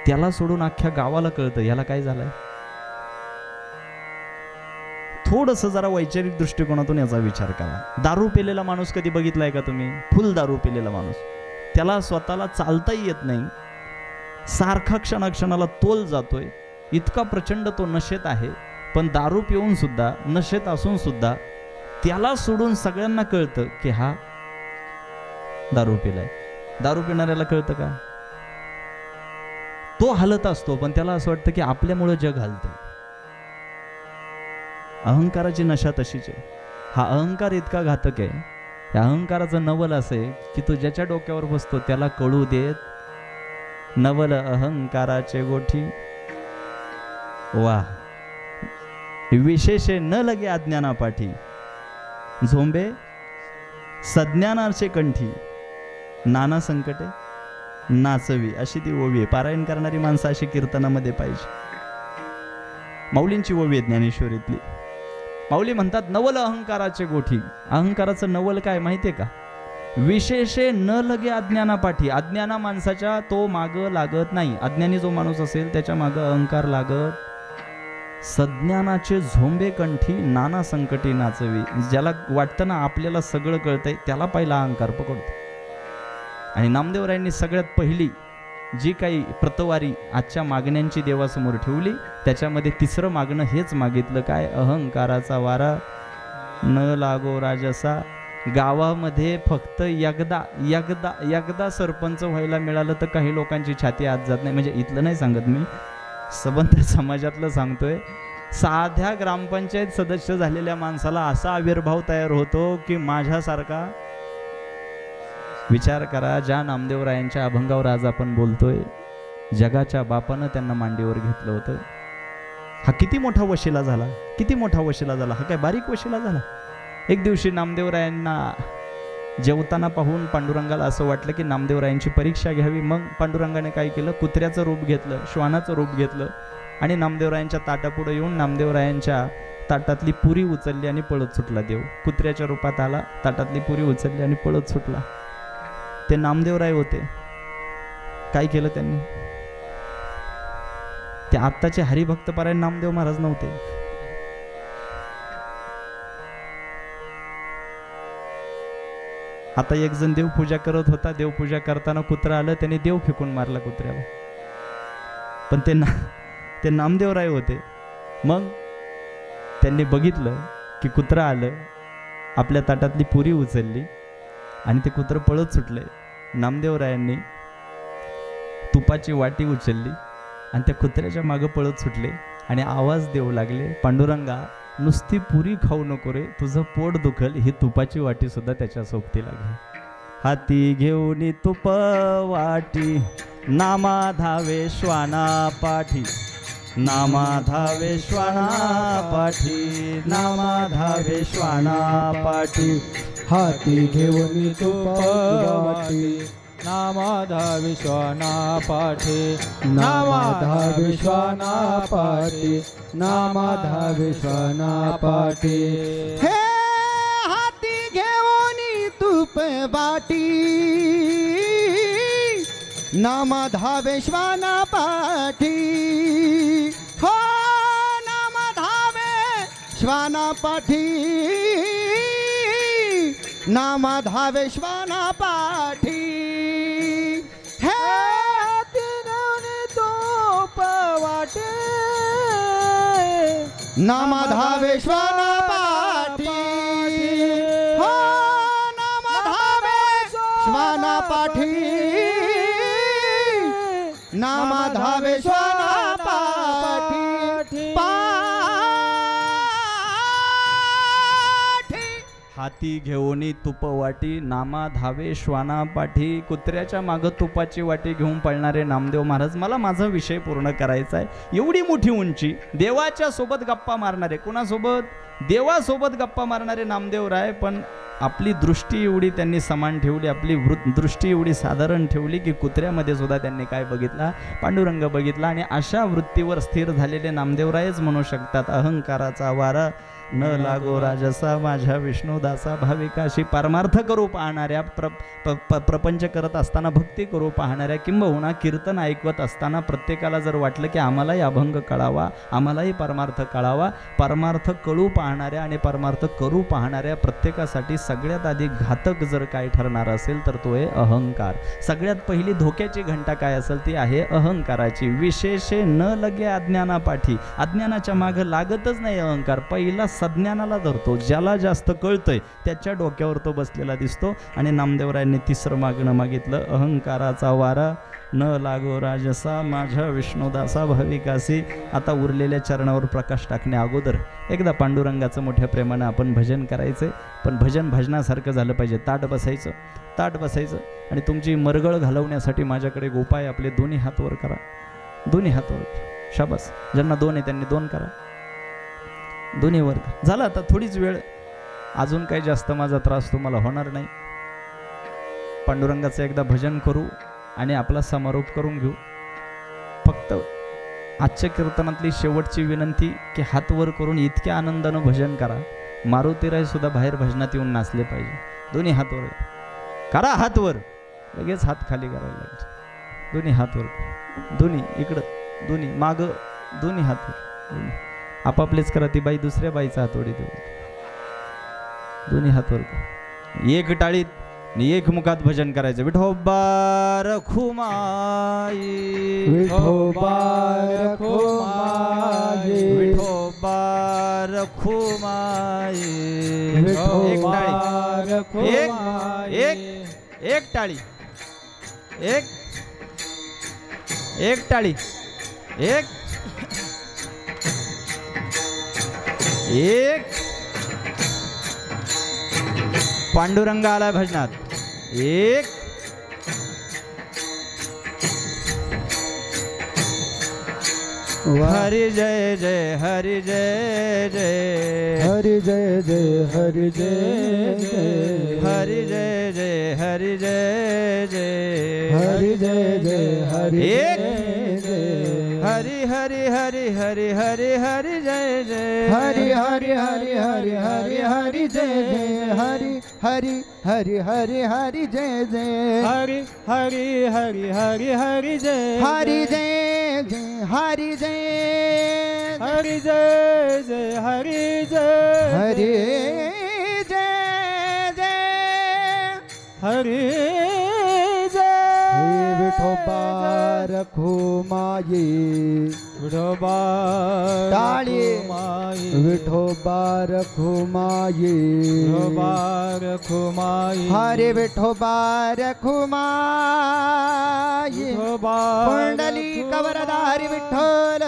त्याला सोडून अख्ख्या गावाला कळतं याला काय झालंय. थोडंसं जरा वैचारिक दृष्टिकोनातून याचा विचार करा. दारू पिलेला माणूस कधी बघितलाय का तुम्ही? फुल दारू पिलेला माणूस, त्याला स्वतःला चालताही येत नाही, सारखा क्षणाक्षणाला तोल जातोय, इतका प्रचंड तो नशेत आहे. पण दारू पिऊन सुद्धा, नशेत असून सुद्धा त्याला सोडून सगळ्यांना कळतं की हा दारू पिलाय. दारू पिणाऱ्याला कळतं का? तो हलत असतो, पण त्याला असं वाटतं की आपल्यामुळे जग हलतंय. अहंकाराची नशा तशीच आहे. हा अहंकार इतका घातक आहे. या अहंकाराचं नवल असं आहे की तो ज्याच्या डोक्यावर बसतो त्याला कळू देत नवल अहंकाराचे गोठी. वा. विशेषे न लगे अज्ञाना पाठी, झोंबे सज्ञानाचे कंठी, नाना संकटे नाचवी. अशी ती ओवी आहे. पारायण करणारी माणसं अशी कीर्तनामध्ये पाहिजे. माऊलींची ओवी आहे ज्ञानेश्वरीतली. माऊली म्हणतात नवल अहंकाराचे गोठी. अहंकाराचं नवल काय माहितीये का? विशेषे न लगे अज्ञाना पाठी. अज्ञाना माणसाच्या तो माग लागत नाही. अज्ञानी जो माणूस असेल त्याच्या माग अहंकार लागत. सज्ञानाचे झोंबे कंठी, नाना संकटी नाचवी. ज्याला वाटतं ना आपल्याला सगळं कळतंय त्याला पहिला अहंकार पकडतो. आणि नामदेवरायांनी सगळ्यात पहिली जी काही प्रतवारी आजच्या मागण्यांची देवासमोर ठेवली त्याच्यामध्ये 3रं मागणं हेच मागितलं. काय? अहंकाराचा वारा न लागो राजसा. गावामध्ये फक्त एकदा सरपंच व्हायला मिळालं तर काही लोकांची छाती आत जात नाही. म्हणजे इथलं नाही सांगत मी, सबंध समाजातलं सांगतोय. साध्या ग्रामपंचायत सदस्य झालेल्या माणसाला असा आविर्भाव तयार होतो की माझ्यासारखा. विचार करा, ज्या नामदेवरायांच्या अभंगावर आज आपण बोलतोय, जगाच्या बापानं त्यांना मांडीवर घेतलं होतं. हा किती मोठा वशिला झाला, किती मोठा वशिला झाला. हा काय बारीक वशिला झाला. एक दिवशी नामदेवरायांना जेवताना पाहून पांडुरंगाला असं वाटलं की नामदेवरायांची परीक्षा घ्यावी. मग पांडुरंगाने काय केलं? कुत्र्याचं रूप घेतलं, श्वानाचं रूप घेतलं आणि नामदेवरायांच्या ताटापुढे येऊन नामदेवरायांच्या ताटातली पुरी उचलली आणि पळत सुटला. देव कुत्र्याच्या रूपात आला, ताटातली पुरी उचलली आणि पळत सुटला. ते नामदेवराय होते. काय केलं त्यांनी? ते आत्ताचे हरिभक्त पारायण नामदेव महाराज नव्हते. आता एक जण देवपूजा करत होता. देवपूजा करताना कुत्रा आलं, त्याने देव फेकून मारला कुत्र्याला. पण ते नामदेवराय होते. मग त्यांनी बघितलं की कुत्रा आलं, आपल्या ताटातली पुरी उचलली आणि ते कुत्रं पळत सुटले. नामदेवरायांनी तू तुपाची वाटी उचलली आणि त्या कुत्र्याच्या मागं पळत सुटले आणि आवाज देऊ लागले, पांडुरंगा नुसती पुरी खाऊ नको रे, तुझं पोट दुखल, ही तुपाची वाटी सुद्धा त्याच्या सोबतीला घे. हाती घेऊन तुप वाटी नामा धावे श्वाना पाठी, नामा धावे श्वाना पाठी, नामा धावे श्वाना पाठी. हाती घेऊन तुपावाटी नामाधा विश्वाना पाठी, नामाधा विश्वाना पाटी, नामाधा विश्वाना पाटी. हे हाती घेऊन तुप वाटी नामाधा विश्वाना पाठी, हो नामाधा विश्वाना पाठी, नामाधा विश्वाना पाठी. हे हाती घेऊन तूप वाटे नामाधा विश्वाना पाठी, हो नामाधा विश्वाना पाठी, नामाधा विश्वाना पाठी. हाती घेऊन तुप वाटी नामा धावे श्वाना पाठी. कुत्र्याच्या मागं तुपाची वाटी घेऊन पळणारे नामदेव महाराज. मला माझा विषय पूर्ण करायचा आहे. एवढी मोठी उंची, देवाच्या सोबत गप्पा मारणारे, कुणासोबत? देवासोबत गप्पा मारणारे नामदेव राय. पण आपली दृष्टी एवढी त्यांनी समान ठेवली, आपली दृष्टी एवढी साधारण ठेवली की कुत्र्यामध्ये सुद्धा त्यांनी काय बघितला? पांडुरंग बघितला. आणि अशा वृत्तीवर स्थिर झालेले नामदेवरायच म्हणू शकतात, अहंकाराचा वारा न लागो राजसा माझ्या विष्णुदासा. भाविकाशी परमार्थ करू पाहणाऱ्या, प्रपंच करत असताना भक्ती करू पाहणाऱ्या, किंबहुना कीर्तन ऐकवत असताना प्रत्येकाला जर वाटलं की आम्हालाही अभंग कळावा, आम्हालाही परमार्थ कळावा, परमार्थ कळू पाहणाऱ्या आणि परमार्थ करू पाहणाऱ्या प्रत्येकासाठी सगळ्यात आधी घातक जर काय ठरणार असेल तर तो आहे अहंकार. सगळ्यात पहिली धोक्याची घंटा काय असेल ती आहे अहंकाराची. विशेषे न लगे अज्ञानापाठी. अज्ञानाच्या मागं लागतच नाही अहंकार, पहिला सज्ञानाला धरतो. ज्याला जास्त कळतंय त्याच्या डोक्यावर तो बसलेला दिसतो. आणि नामदेवरायांनी तिसरं मागणं मागितलं, अहंकाराचा वारा न लागो राजसा माझ्या विष्णुदासा भाविकासी. आता उरलेल्या चरणावर प्रकाश टाकण्या अगोदर एकदा पांडुरंगाचं मोठ्या प्रेमानं आपण भजन करायचं. पण भजन भजनासारखं झालं पाहिजे. ताट बसायचं आणि तुमची मरगळ घालवण्यासाठी माझ्याकडे एक उपाय. आपले दोन्ही हात वर करा, दोन्ही हात वर. शाबास. ज्यांना दोन आहे त्यांनी दोन करा, दोन्ही वर. झालं आता थोडीच वेळ, अजून काही जास्त माझा त्रास तुम्हाला होणार नाही. पांडुरंगाचं एकदा भजन करू आणि आपला समारोप करून घेऊ. फक्त आजच्या कीर्तनातली शेवटची विनंती की हात वर करून इतक्या आनंदानं भजन करा. मारुतीराय सुद्धा बाहेर भजनात येऊन नाचले पाहिजे. दोन्ही हात वर करा, हात वर. लगेच हात खाली करायला लागले. दोन्ही हात वर, दोन्ही इकडं, दोन्ही मागं, दोन्ही हात वर. आपापलेच करा. ती बाई दुसऱ्या बाईचा हातोडी देऊ. दोन्ही हात वर. एक टाळीत आणि एक मुखात भजन करायचं. विठोबा रखू माई, विठोबा रखो माई, विठोबा रखू माई. विठोबा रखो एक माई. एक टाळी, एक टाळी, एक पांडुरंग आला भजनात. एक हरि जय जय, हरि जय जय, हरि जय जय, हरि जय जय, हरि जय जय, हरि जय जय, हरि जय जय, हरि एक जय जय, हरि हरि हरि हरि हरि हरि जय जय, हरि हरि हरि हरि हरि हरि जय जय, हरि हरि हरि हरि हरि जय जय, हरि हरि हरि हरि हरि जय हरि जय जय, हरि जय, हरि जय जय, हरि जय हरि जय जय, हरि जय. हे विठोबा रखो माई, विठोबा टाळी. रखुमाई विठोबा रखुमाई विठोबा रखुमाई हरे विठोबा रखुमाई विठोबा कुंडली कवरधारी विठ्ठल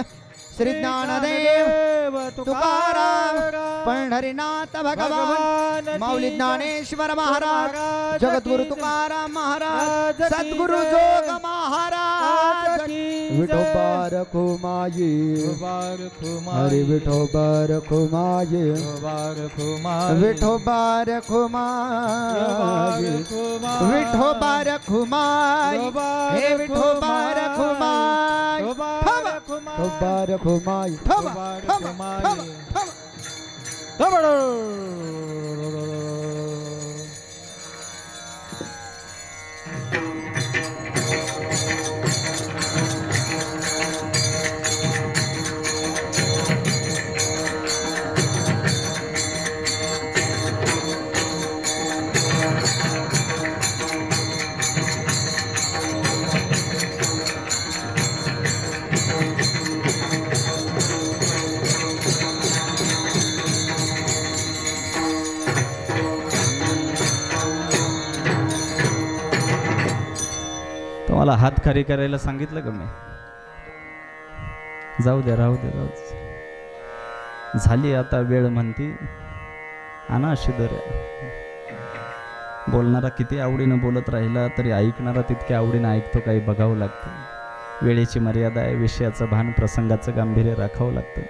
श्री ज्ञानदेव तुकाराम पंढरीनाथ भगवान माऊली ज्ञानेश्वर महाराज जगद्गुरु तुकाराम महाराज सद्गुरु जोग महाराज विठोबा रखुमाई हरे विठोबा रखुमाई विठोबा रखुमाई विठोबा रखुमाई हे विठोबा रखुमाई विठोबा रखुमाई तुम्हाला हात खाली करायला सांगितलं का मी? जाऊ द्या, राहू द्या, राहू द्या. झाली आता वेळ म्हणती आणा शिदोऱ्या. बोलणारा किती आवडीनं बोलत राहिला तरी ऐकणारा तितक्या आवडीनं ऐकतो, काही बघावं लागतं. वेळेची मर्यादा आहे, विषयाचं भान, प्रसंगाचं गांभीर्य राखावं लागतं.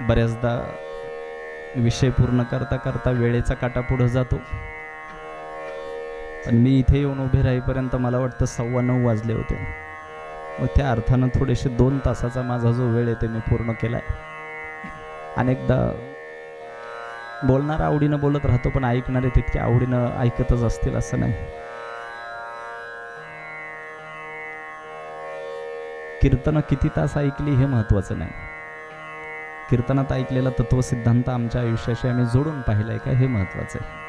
बऱ्याचदा विषय पूर्ण करता करता वेळेचा काटा पुढे जातो. पण मी इथे येऊन उभे राहीपर्यंत मला वाटतं 9:15 वाजले होते. व त्या अर्थानं थोडेसे 2 तासाचा माझा जो वेळ आहे ते मी पूर्ण केलाय. अनेकदा बोलणारा आवडीनं बोलत राहतो, पण ऐकणारे तितक्या आवडीनं ऐकतच असतील असं नाही. कीर्तनं किती तास ऐकली हे महत्वाचं नाही. कीर्तनात ऐकलेला तत्वसिद्धांत आमच्या आयुष्याशी आम्ही जोडून पाहिलाय का हे महत्वाचं आहे.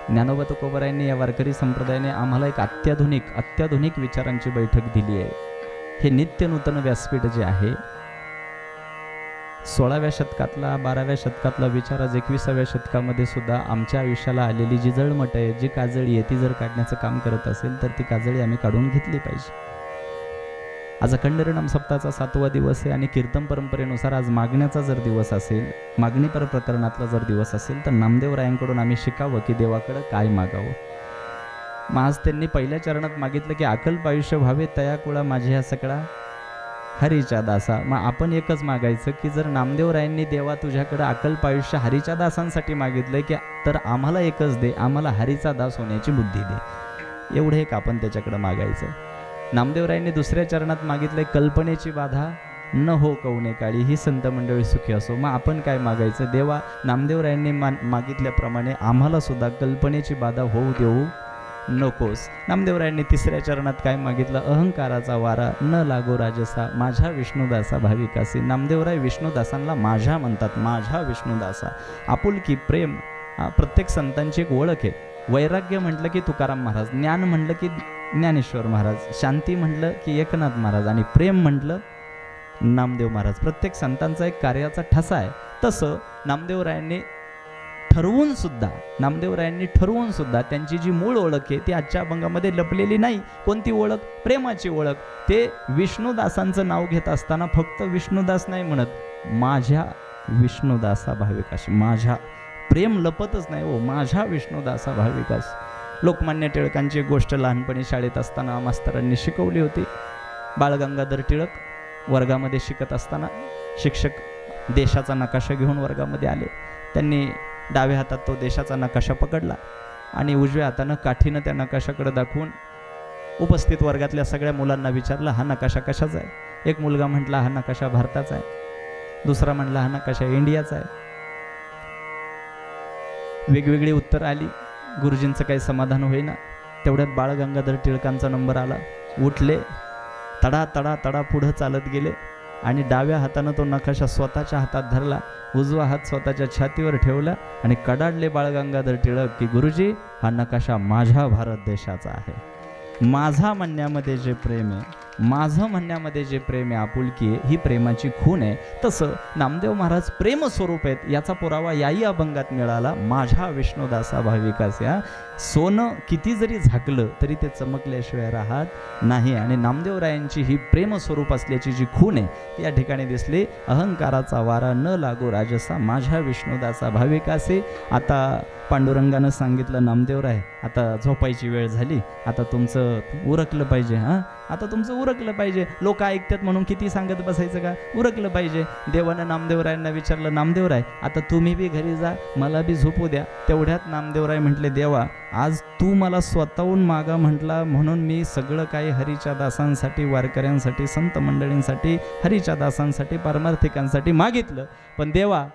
ज्ञानोबा तुकोबारायांनी या वारकरी संप्रदायाने आम्हाला एक अत्याधुनिक विचारांची बैठक दिली आहे. हे नित्य नूतन व्यासपीठ जे आहे, 16व्या शतकातला 12व्या शतकातला विचार आज 21व्या शतकामध्ये सुद्धा आमच्या आयुष्याला आलेली जी जळमट आहे, जी काजळी आहे, ती जर काढण्याचं काम करत असेल तर ती काजळी आम्ही काढून घेतली पाहिजे. आज अखंड सप्ताहाचा 7वा दिवस आहे आणि कीर्तन परंपरेनुसार आज मागण्याचा जर दिवस असेल, मागणीपर प्रकरणातला जर दिवस असेल, तर नामदेवरायांकडून आम्ही शिकावं की देवाकडं काय मागावं. मग आज त्यांनी पहिल्या चरणात मागितलं की अकल्प आयुष्य व्हावे तया कुळा माझ्या सकळा हरीच्या दासा. मग आपण एकच मागायचं की जर नामदेवरायांनी देवा तुझ्याकडं अकल्प आयुष्य हरीच्या दासांसाठी मागितलंय की तर आम्हाला एकच दे, आम्हाला हरीचा दास होण्याची बुद्धी दे. एवढं एक आपण त्याच्याकडं मागायचं. नामदेवरायांनी दुसऱ्या चरणात मागितलंय कल्पनेची बाधा न हो कवणे काळी ही संत मंडळी सुखी असो. मग आपण काय मागायचं? देवा नामदेवरायांनी मागितल्याप्रमाणे आम्हाला सुद्धा कल्पनेची बाधा होऊ देऊ नकोस. नामदेवरायांनी तिसऱ्या चरणात काय मागितलं? अहंकाराचा वारा न लागो राजसा माझ्या विष्णुदासा भाविकासी. नामदेवराय विष्णुदासांना माझ्या म्हणतात, माझ्या विष्णुदासा. आपुलकी प्रेम प्रत्येक संतांची एक ओळख आहे. वैराग्य म्हटलं की तुकाराम महाराज, ज्ञान म्हटलं की ज्ञानेश्वर महाराज, शांती म्हटलं की एकनाथ महाराज आणि प्रेम म्हटलं नामदेव महाराज. प्रत्येक संतांचा एक कार्याचा ठसा आहे. तसं नामदेवरायांनी ठरवून सुद्धा त्यांची जी मूळ ओळख आहे ती आजच्या अभंगामध्ये लपलेली नाही. कोणती ओळख? प्रेमाची ओळख. ते विष्णुदासांचं नाव घेत असताना फक्त विष्णुदास नाही म्हणत, माझ्या विष्णुदासा भाविकाशी. माझ्या प्रेम लपतच नाही हो, माझ्या विष्णुदासा भाविकास. लोकमान्य टिळकांची एक गोष्ट लहानपणी शाळेत असताना मास्तरांनी शिकवली होती. बाळ गंगाधर टिळक वर्गामध्ये शिकत असताना शिक्षक देशाचा नकाशा घेऊन वर्गामध्ये आले. त्यांनी डाव्या हातात तो देशाचा नकाशा पकडला आणि उजव्या हातानं काठीनं त्या नकाशाकडे दाखवून उपस्थित वर्गातल्या सगळ्या मुलांना विचारलं, हा नकाशा कशाचा आहे? एक मुलगा म्हटला, हा नकाशा भारताचा आहे. दुसरा म्हटला, हा नकाशा इंडियाचा आहे. वेगवेगळी उत्तर आली. गुरुजींचं काही समाधान होईना. तेवढ्यात बाळ गंगाधर टिळकांचा नंबर आला. उठले, तडा तडा तडा पुढं चालत गेले आणि डाव्या हातानं तो नकाशा स्वतःच्या हातात धरला, उजवा हात स्वतःच्या छातीवर ठेवला आणि कडाडले बाळ गंगाधर टिळक की गुरुजी, हा नकाशा माझ्या भारत देशाचा आहे. माझा म्हणण्यामध्ये जे प्रेम आहे माझं म्हणण्यामध्ये जे प्रेम आहे, आपुलकी आहे, ही प्रेमाची खूण आहे. तसं नामदेव महाराज प्रेम स्वरूप आहेत याचा पुरावा याही अभंगात मिळाला. माझ्या विष्णुदासा भाविकास, या सोनं किती जरी झाकलं तरी ते चमकल्याशिवाय राहत नाही. आणि नामदेवरायांची ही प्रेम स्वरूप असल्याची जी खूण आहे या ठिकाणी दिसली. अहंकाराचा वारा न लागो राजसा, माझ्या विष्णुदासा भाविकासे. आता पांडुरंगानं सांगितलं, नामदेवराय आता झोपायची वेळ झाली, आता तुमचं उरकलं पाहिजे. हां, आता तुमचं उरकलं पाहिजे. लोक ऐकतात म्हणून किती सांगत बसायचं का, उरकलं पाहिजे. देवानं नामदेवरायांना विचारलं, नामदेवराय आता तुम्ही बी घरी जा, मला बी झोपू द्या. तेवढ्यात नामदेवराय म्हटले, देवा आज तू मला स्वतःहून मागा म्हटला म्हणून मी सगळं काही हरीच्या दासांसाठी, वारकऱ्यांसाठी, संत मंडळींसाठी, हरीच्या दासांसाठी, पारमार्थिकांसाठी मागितलं. पण देवा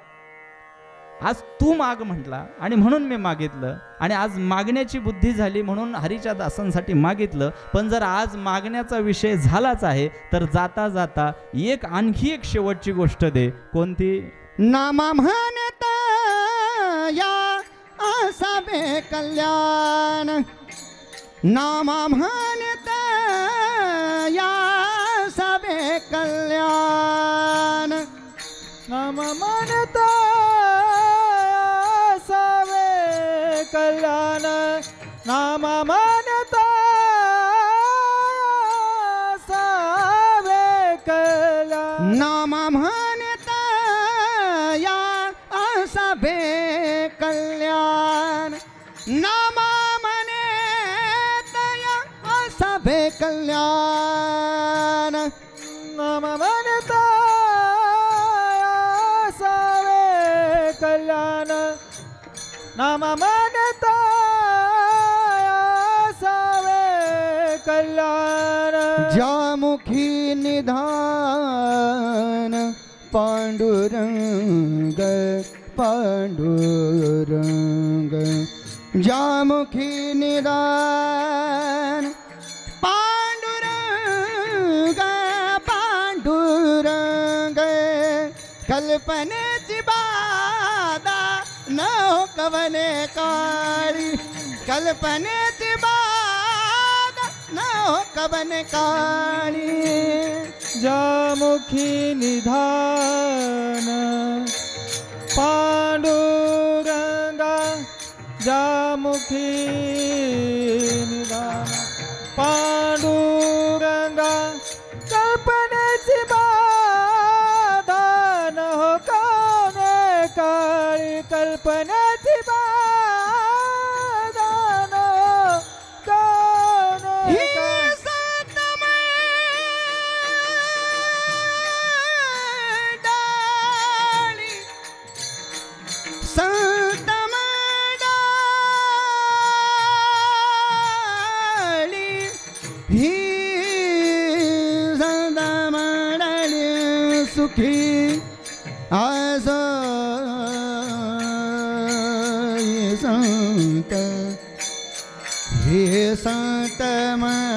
आज तू माग म्हटला आणि म्हणून मी मागितलं, आणि आज मागण्याची बुद्धी झाली म्हणून हरीच्या दासांसाठी मागितलं. पण जर आज मागण्याचा विषय झालाच आहे तर जाता जाता आणखी एक शेवटची गोष्ट दे. कोणती? नामा म्हणत या असावे कल्याण, नामा म्हणत या असावे कल्याण, नाम म्हणत सावे कल्याण, नाम म्हणत सावे कल्याण, नामा म्हणत या असावे कल्याण, नामा म्हणत या असावे कल्याण, नाम म्हणत सावे कल्याण, नाम म्हणत सावे कल्याण. ज्यामुखी निधान पांडुरंग पांडुरंग, ज्यामुखी निधान पांडुरंग पांडुरंग, कल्पनेची बाधा न कवने काळी, कल्पनेची बाधा न कवने काळी. ज्यामुखी निधान पांडुरंगा, ज्यामुखी निधान पांडुरंगा, कल्पनेची बाधा न हो कोणे काळी, कल्पनेची बाधा न हो कोणे काळी. संत मंडळी ही संत मंडळी सुखी आज संत, हे संत मंडळी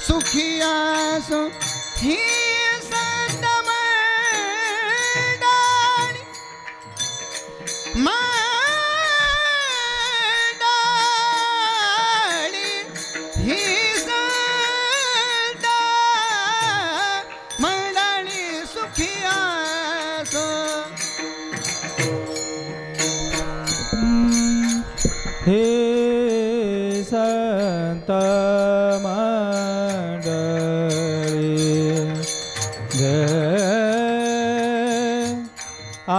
सुखी असो, ही संत मंडळी मंडळी, ही संत मंडळी सुखी असो. हे संत मंडळी जय आ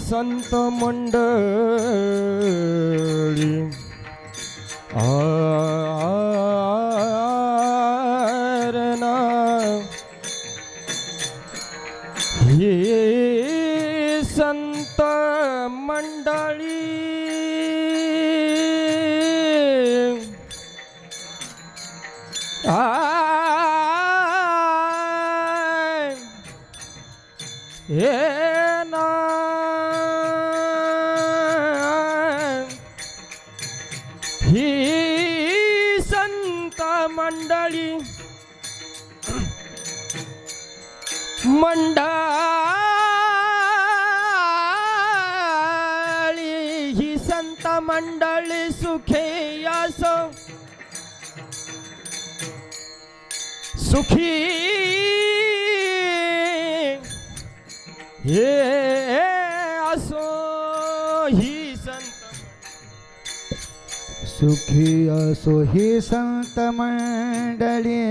संत मंडळी आरणा, हे संत मंडळी हे ना ही संत मंडळी ही संत मंडळी सुखे असो सुखी हे असो ही संत सुखी असो ही संत मंडळी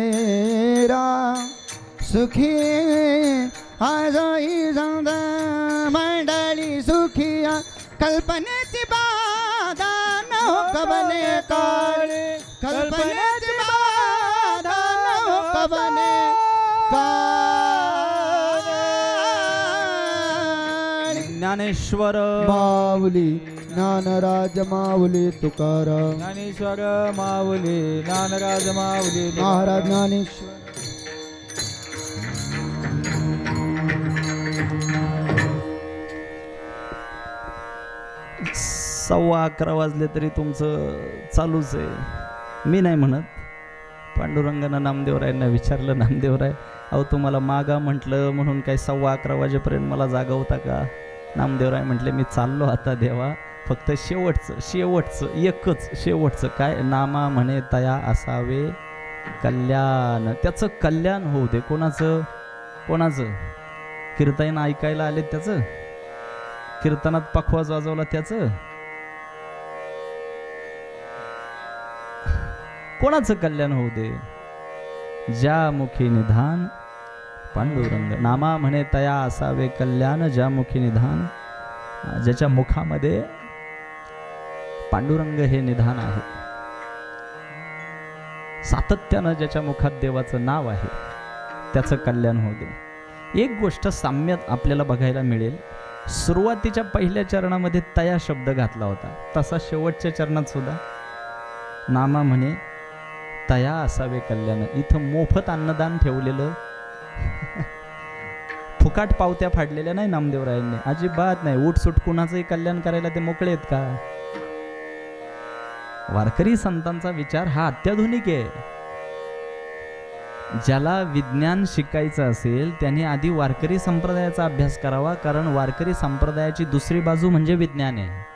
राम सुखी आज ही संत मंडळी सुखी कल्पनेची बाधा न हो कबने काळे कल्पनेची बाधा न हो कबने काळे ज्ञानेश्वर माऊली ज्ञानराज माऊली तुकाराम ज्ञानेश्वर माऊली ज्ञानराज माऊली महाराज ज्ञानेश्वर सव्वा 11 वाजले तरी तुमचं चालूच आहे. मी नाही म्हणत, पांडुरंगानं नामदेवरायांना विचारलं, नामदेवराय अहो तुम्हाला मागा म्हटलं म्हणून काय 11:15 वाजेपर्यंत मला जागवता का? नामदेवराय म्हटले मी चाललो आता देवा, फक्त शेवटचं एकच शेवटचं काय, नामा म्हणे तया असावे कल्याण. त्याचं कल्याण होऊ दे. कोणाचं कीर्तन ऐकायला आले त्याचं, कीर्तनात पखवाज वाजवला त्याचं, कोणाचं कल्याण होऊ दे? ज्या मुखी निधान पांडुरंग, नामा म्हणे तया असावे कल्याण, ज्या मुखी निधान, ज्याच्या मुखामध्ये पांडुरंग हे निधान आहे, सातत्यानं ज्याच्या मुखात देवाचं नाव आहे, त्याचं कल्याण होऊ दे. एक गोष्ट साम्य आपल्याला बघायला मिळेल, सुरुवातीच्या पहिल्या चरणामध्ये तया शब्द घातला होता, तसा शेवटच्या चरणात सुद्धा नामा म्हणे तया असावे कल्याण. इथं मोफत अन्नदान ठेवलेलं, फुकाट पावत्या फाडलेल्या नाही नामदेवरायांनी, अजिबात नाही. उठसूट कुणाचंही कल्याण करायला ते मोकळे आहेत का? वारकरी संतांचा विचार हा अत्याधुनिक आहे. ज्याला विज्ञान शिकायचं असेल त्याने आधी वारकरी संप्रदायाचा अभ्यास करावा, कारण वारकरी संप्रदायाची दुसरी बाजू म्हणजे विज्ञान आहे.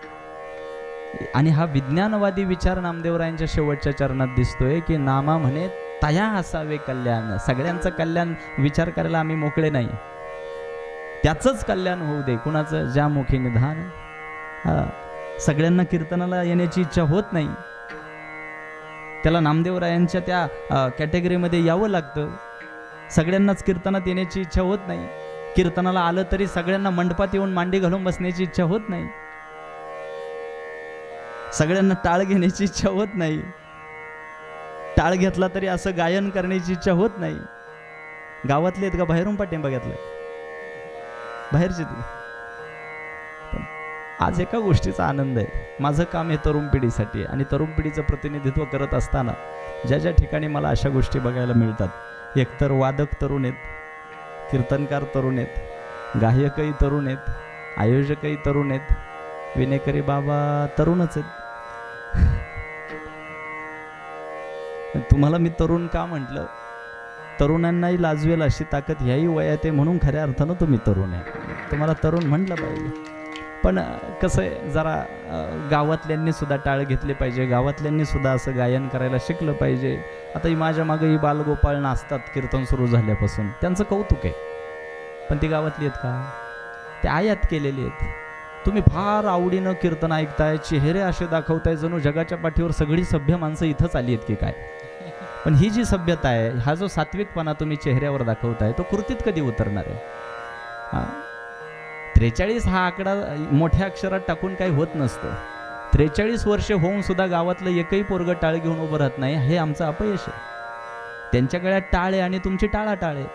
आणि हा विज्ञानवादी विचार नामदेवरायांच्या शेवटच्या चरणात दिसतोय की नामा म्हणे तया असावे कल्याण. सगळ्यांचं कल्याण विचार करायला आम्ही मोकळे नाही, त्याचंच कल्याण होऊ दे. कुणाचं? ज्या मुखी निधान. सगळ्यांना कीर्तनाला येण्याची इच्छा होत नाही, त्याला नामदेवरायांच्या त्या कॅटेगरीमध्ये यावं लागतं. सगळ्यांनाच कीर्तनात येण्याची इच्छा होत नाही. कीर्तनाला आलं तरी सगळ्यांना मंडपात येऊन मांडी घालून बसण्याची इच्छा होत नाही, सगळ्यांना टाळ घेण्याची इच्छा होत नाही. टाळ घेतला तरी असं गायन करण्याची इच्छा होत नाही. गावातले आहेत का बाहेरून पाठिंबा घेतलाय? बाहेरचे ते. आज एका गोष्टीचा आनंद आहे, माझं काम हे तरुण पिढीसाठी, आणि तरुण पिढीचं प्रतिनिधित्व करत असताना ज्या ज्या ठिकाणी मला अशा गोष्टी बघायला मिळतात, एकतर वादक तरुण आहेत, कीर्तनकार तरुण आहेत, गायकही तरुण आहेत, आयोजकही तरुण आहेत, विनेकरी बाबा तरुणच आहेत. तुम्हाला मी तरुण का म्हटलं? तरुणांनाही लाजवेल अशी ताकद ह्याही वयात आहे, म्हणून खऱ्या अर्थानं तुम्ही तरुण आहे. तुम्हाला तरुण म्हटलं पाहिजे. पण कसं आहे, जरा गावातल्यांनी सुद्धा टाळ घेतले पाहिजे, गावातल्यांनी सुद्धा असं गायन करायला शिकलं पाहिजे. आता ही माझ्या मागे ही बालगोपाळ नाचतात कीर्तन सुरू झाल्यापासून, त्यांचं कौतुक आहे, पण ती गावातली आहेत का? ते आयात केलेली आहेत. तुम्ही फार आवडीनं कीर्तन ऐकताय, चेहरे असे दाखवताय जणू जगाच्या पाठीवर सगळी सभ्य माणसं इथंच आली आहेत की काय. पण ही जी सभ्यता आहे, हा जो सात्विकपणा तुम्ही चेहऱ्यावर दाखवताय, तो कृतीत कधी उतरणार आहे? 43 हा आकडा मोठ्या अक्षरात टाकून काही होत नसतं. 43 वर्ष होऊन सुद्धा गावातलं एकही पोरगं टाळ घेऊन उभं राहत नाही, हे आमचं अपयश आहे. त्यांच्या गळ्यात टाळ आहे आणि तुमची टाळाटाळ आहे.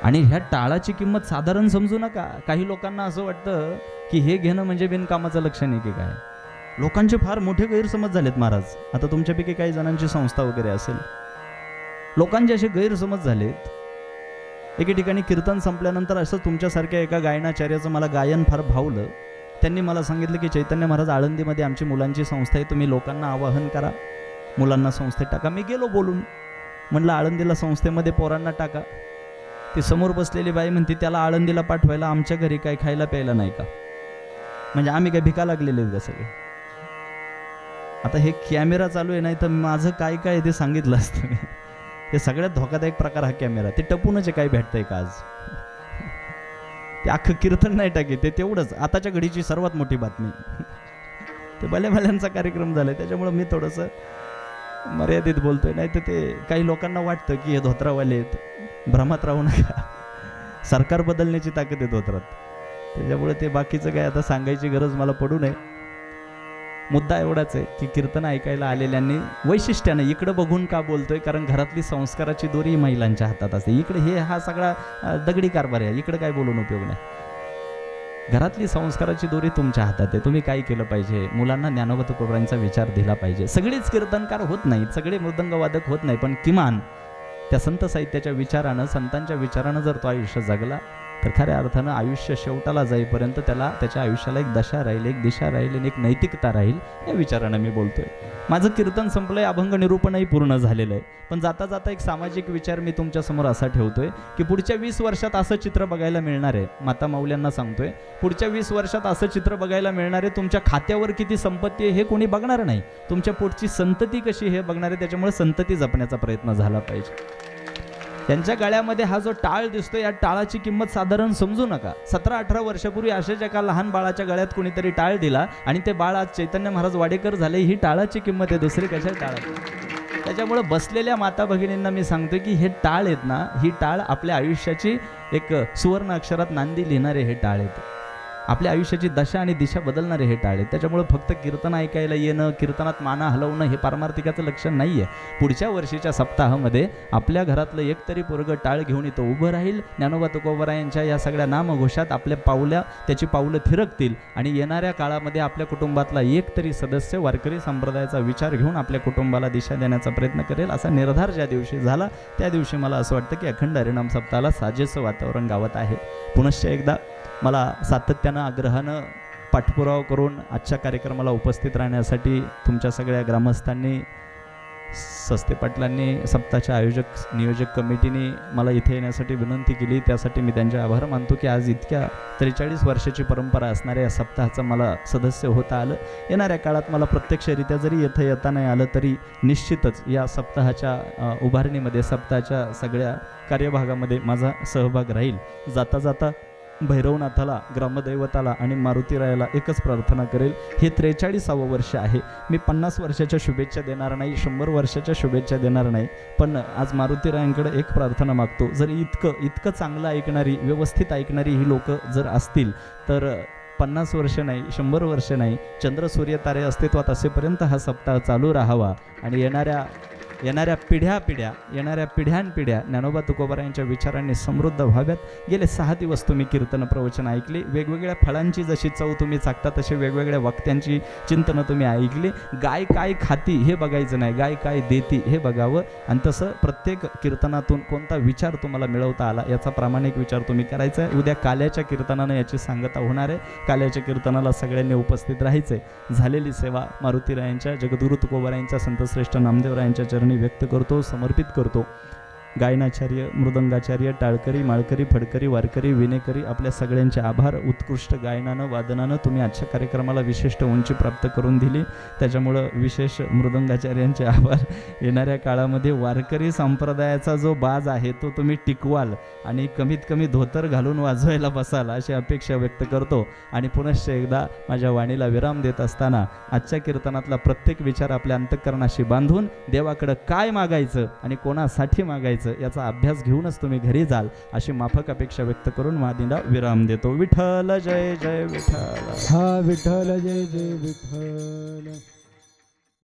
आणि ह्या टाळाची किंमत साधारण समजू नका. काही लोकांना असं वाटतं की हे घेणं म्हणजे बिनकामाचं लक्षण आहे की काय. लोकांचे फार मोठे गैरसमज झालेत महाराज. आता तुमच्यापैकी काही जणांची संस्था वगैरे असेल, लोकांचे असे गैरसमज झालेत. एके ठिकाणी कीर्तन संपल्यानंतर असं तुमच्यासारख्या एका गायनाचार्याचं मला गायन फार भावलं. त्यांनी मला सांगितलं की चैतन्य महाराज, आळंदीमध्ये आमची मुलांची संस्था आहे, तुम्ही लोकांना आवाहन करा, मुलांना संस्थेत टाका. मी गेलो बोलून, म्हणलं आळंदीला संस्थेमध्ये पोरांना टाका. ती समोर बसलेली बाई म्हणते, त्याला आळंदीला पाठवायला आमच्या घरी काय खायला प्यायला नाही का? म्हणजे आम्ही काय भिका लागलेले का सगळे? आता हे कॅमेरा चालू आहे, नाही तर माझं काय काय ते सांगितलं असतं मी. हे सगळ्यात धोकादायक प्रकार हा कॅमेरा. ते टपूनच काय भेटतंय का आज? ते अख्खं कीर्तन नाही टाके, ते तेवढंच आताच्या घडीची सर्वात मोठी बातमी. ते भल्याभल्यांचा कार्यक्रम झालाय, त्याच्यामुळं मी थोडंसं मर्यादित बोलतोय. नाही तर ते काही लोकांना वाटतं की हे धोत्रावाले आहेत. भ्रमात राहू नका, सरकार बदलण्याची ताकद आहे धोत्रात. त्याच्यामुळे ते बाकीचं काय आता सांगायची गरज मला पडू नये. मुद्दा एवढाच आहे की कीर्तन ऐकायला आलेल्यांनी वैशिष्ट्यानं इकडं बघून का बोलतोय, कारण घरातली संस्काराची दोरी महिलांच्या हातात असते. इकडे हे हा सगळा दगडी कारभार आहे, इकडे काय बोलून उपयोग नाही. घरातली संस्काराची दोरी तुमच्या हातात आहे. तुम्ही काय केलं पाहिजे? मुलांना ज्ञानोबा तुकोबांचा विचार दिला पाहिजे. सगळेच कीर्तनकार होत नाहीत, सगळे मृदंगवादक होत नाही, पण किमान त्या संत साहित्याच्या विचारानं, संतांच्या विचारानं जर तो आयुष्य जगला तर खऱ्या अर्थानं आयुष्य शेवटाला जाईपर्यंत त्याला त्याच्या आयुष्याला एक दशा राहील, एक दिशा राहील आणि एक नैतिकता राहील. या विचारानं मी बोलतोय. माझं कीर्तन संपलंय, अभंग निरूपणही पूर्ण झालेलं आहे. पण जाता जाता एक सामाजिक विचार मी तुमच्यासमोर असा ठेवतोय की पुढच्या 20 वर्षात असं चित्र बघायला मिळणार आहे. माता माऊल्यांना सांगतोय, पुढच्या 20 वर्षात असं चित्र बघायला मिळणार आहे. तुमच्या खात्यावर किती संपत्ती आहे हे कोणी बघणार नाही, तुमच्या पोटची संतती कशी हे बघणार आहे. त्याच्यामुळे संतती जपण्याचा प्रयत्न झाला पाहिजे. यांच्या गळ्यामध्ये हा जो टाळ दिसतो, या टाळाची किंमत साधारण समजू नका. 17-18 वर्षापूर्वी अशाच एका लहान बाळाच्या गळ्यात कोणीतरी टाळ दिला आणि ते बाळ आज चैतन्य महाराज वाडेकर झाले. ही टाळाची किंमत आहे, दुसरी कशा टाळाची. त्याच्यामुळे बसलेल्या माता भगिनींना मी सांगतोय की हे टाळ आहेत ना, ही टाळ आपल्या आयुष्याची एक सुवर्ण अक्षरात नांदी लिहिणारे हे टाळ आहेत. आपल्या आयुष्याची दशा आणि दिशा बदलणारे हे टाळ आहेत. त्याच्यामुळे फक्त कीर्तन ऐकायला येणं, कीर्तनात माना हलवणं हे पारमार्थिकाचं लक्षण नाही आहे. पुढच्या वर्षीच्या सप्ताहामध्ये आपल्या घरातलं एकतरी पोरगं टाळ घेऊन इथं उभं राहील. ज्ञानोबा तुकोबारायांच्या या सगळ्या नामघोषात आपल्या त्याची पावलं थिरकतील आणि येणाऱ्या काळामध्ये आपल्या कुटुंबातला एकतरी सदस्य वारकरी संप्रदायाचा विचार घेऊन आपल्या कुटुंबाला दिशा देण्याचा प्रयत्न करेल. असा निर्धार ज्या दिवशी झाला त्या दिवशी मला असं वाटतं की अखंड हरिनाम सप्ताहाला साजेसं वातावरण गावात आहे. पुनश्च एकदा मला सातत्यानं आग्रहानं पाठपुरावा करून आजच्या कार्यक्रमाला उपस्थित राहण्यासाठी तुमच्या सगळ्या ग्रामस्थांनी, सस्ते पाटलांनी, सप्ताहाच्या नियोजक कमिटीने मला इथे येण्यासाठी विनंती केली. त्यासाठी मी त्यांचे आभार मानतो की आज इतक्या 43 वर्षाची परंपरा असणाऱ्या या सप्ताहाचं मला सदस्य होता आलं. येणाऱ्या काळात मला प्रत्यक्षरित्या जरी इथं येता नाही आलं तरी निश्चितच या सप्ताहाच्या उभारणीमध्ये, सप्ताहाच्या सगळ्या कार्यभागामध्ये माझा सहभाग राहील. जाता जाता भैरवनाथाला, ग्रामदैवताला आणि मारुतीरायाला एकच प्रार्थना करेल. हे 43वे वर्ष आहे. मी 50 वर्षाच्या शुभेच्छा देणार नाही, 100 वर्षाच्या शुभेच्छा देणार नाही, पण आज मारुतीरायांकडे एक प्रार्थना मागतो. जर इतकं चांगलं ऐकणारी, व्यवस्थित ऐकणारी ही लोक जर असतील तर 50 वर्ष नाही, 100 वर्ष नाही, चंद्र सूर्य तारे अस्तित्वात असेपर्यंत हा सप्ताह चालू राहावा आणि येणाऱ्या पिढ्यानपिढ्या ज्ञानोबा तुकोबारायांच्या विचारांनी समृद्ध व्हाव्यात. गेले 6 दिवस तुम्ही कीर्तन प्रवचन ऐकले. वेगवेगळ्या फळांची जशी चव तुम्ही चाकता तशी वेगवेगळ्या वक्त्यांची चिंतनं तुम्ही ऐकली. गाय काय खाती हे बघायचं नाही, गाय काय देती हे बघावं. आणि तसं प्रत्येक कीर्तनातून कोणता विचार तुम्हाला मिळवता आला याचा प्रामाणिक विचार तुम्ही करायचा आहे. उद्या काल्याच्या कीर्तनानं याची सांगता होणार आहे. काल्याच्या कीर्तनाला सगळ्यांनी उपस्थित राहायचं आहे. झालेली सेवा मारुतीरायांच्या, जगद्गुरु तुकोबारायांच्या, संतश्रेष्ठ नामदेवरायांच्या चरणी व्यक्त करतो, समर्पित करतो. गायनाचार्य, मृदंगाचार्य, टाळकरी, माळकरी, फडकरी, वारकरी, विनेकरी आपल्या सगळ्यांचे आभार. उत्कृष्ट गायनानं, वादनानं तुम्ही आजच्या कार्यक्रमाला विशिष्ट उंची प्राप्त करून दिली. त्याच्यामुळं विशेष मृदंगाचार्यांचे आभार. येणाऱ्या काळामध्ये वारकरी संप्रदायाचा जो बाज आहे तो तुम्ही टिकवाल आणि कमीत कमी धोतर घालून वाजवायला बसाल अशी अपेक्षा व्यक्त करतो. आणि पुनश्च एकदा माझ्या वाणीला विराम देत असताना आजच्या कीर्तनातला प्रत्येक विचार आपल्या अंतःकरणाशी बांधून देवाकडं काय मागायचं आणि कोणासाठी मागायचं याचा अभ्यास घेऊनच तुम्ही घरी जाल अशी माफक अपेक्षा व्यक्त करून मादिंडा विराम देतो. विठ्ठल जय जय विठ्ठल. हा विठ्ठल जय जय विठ्ठल.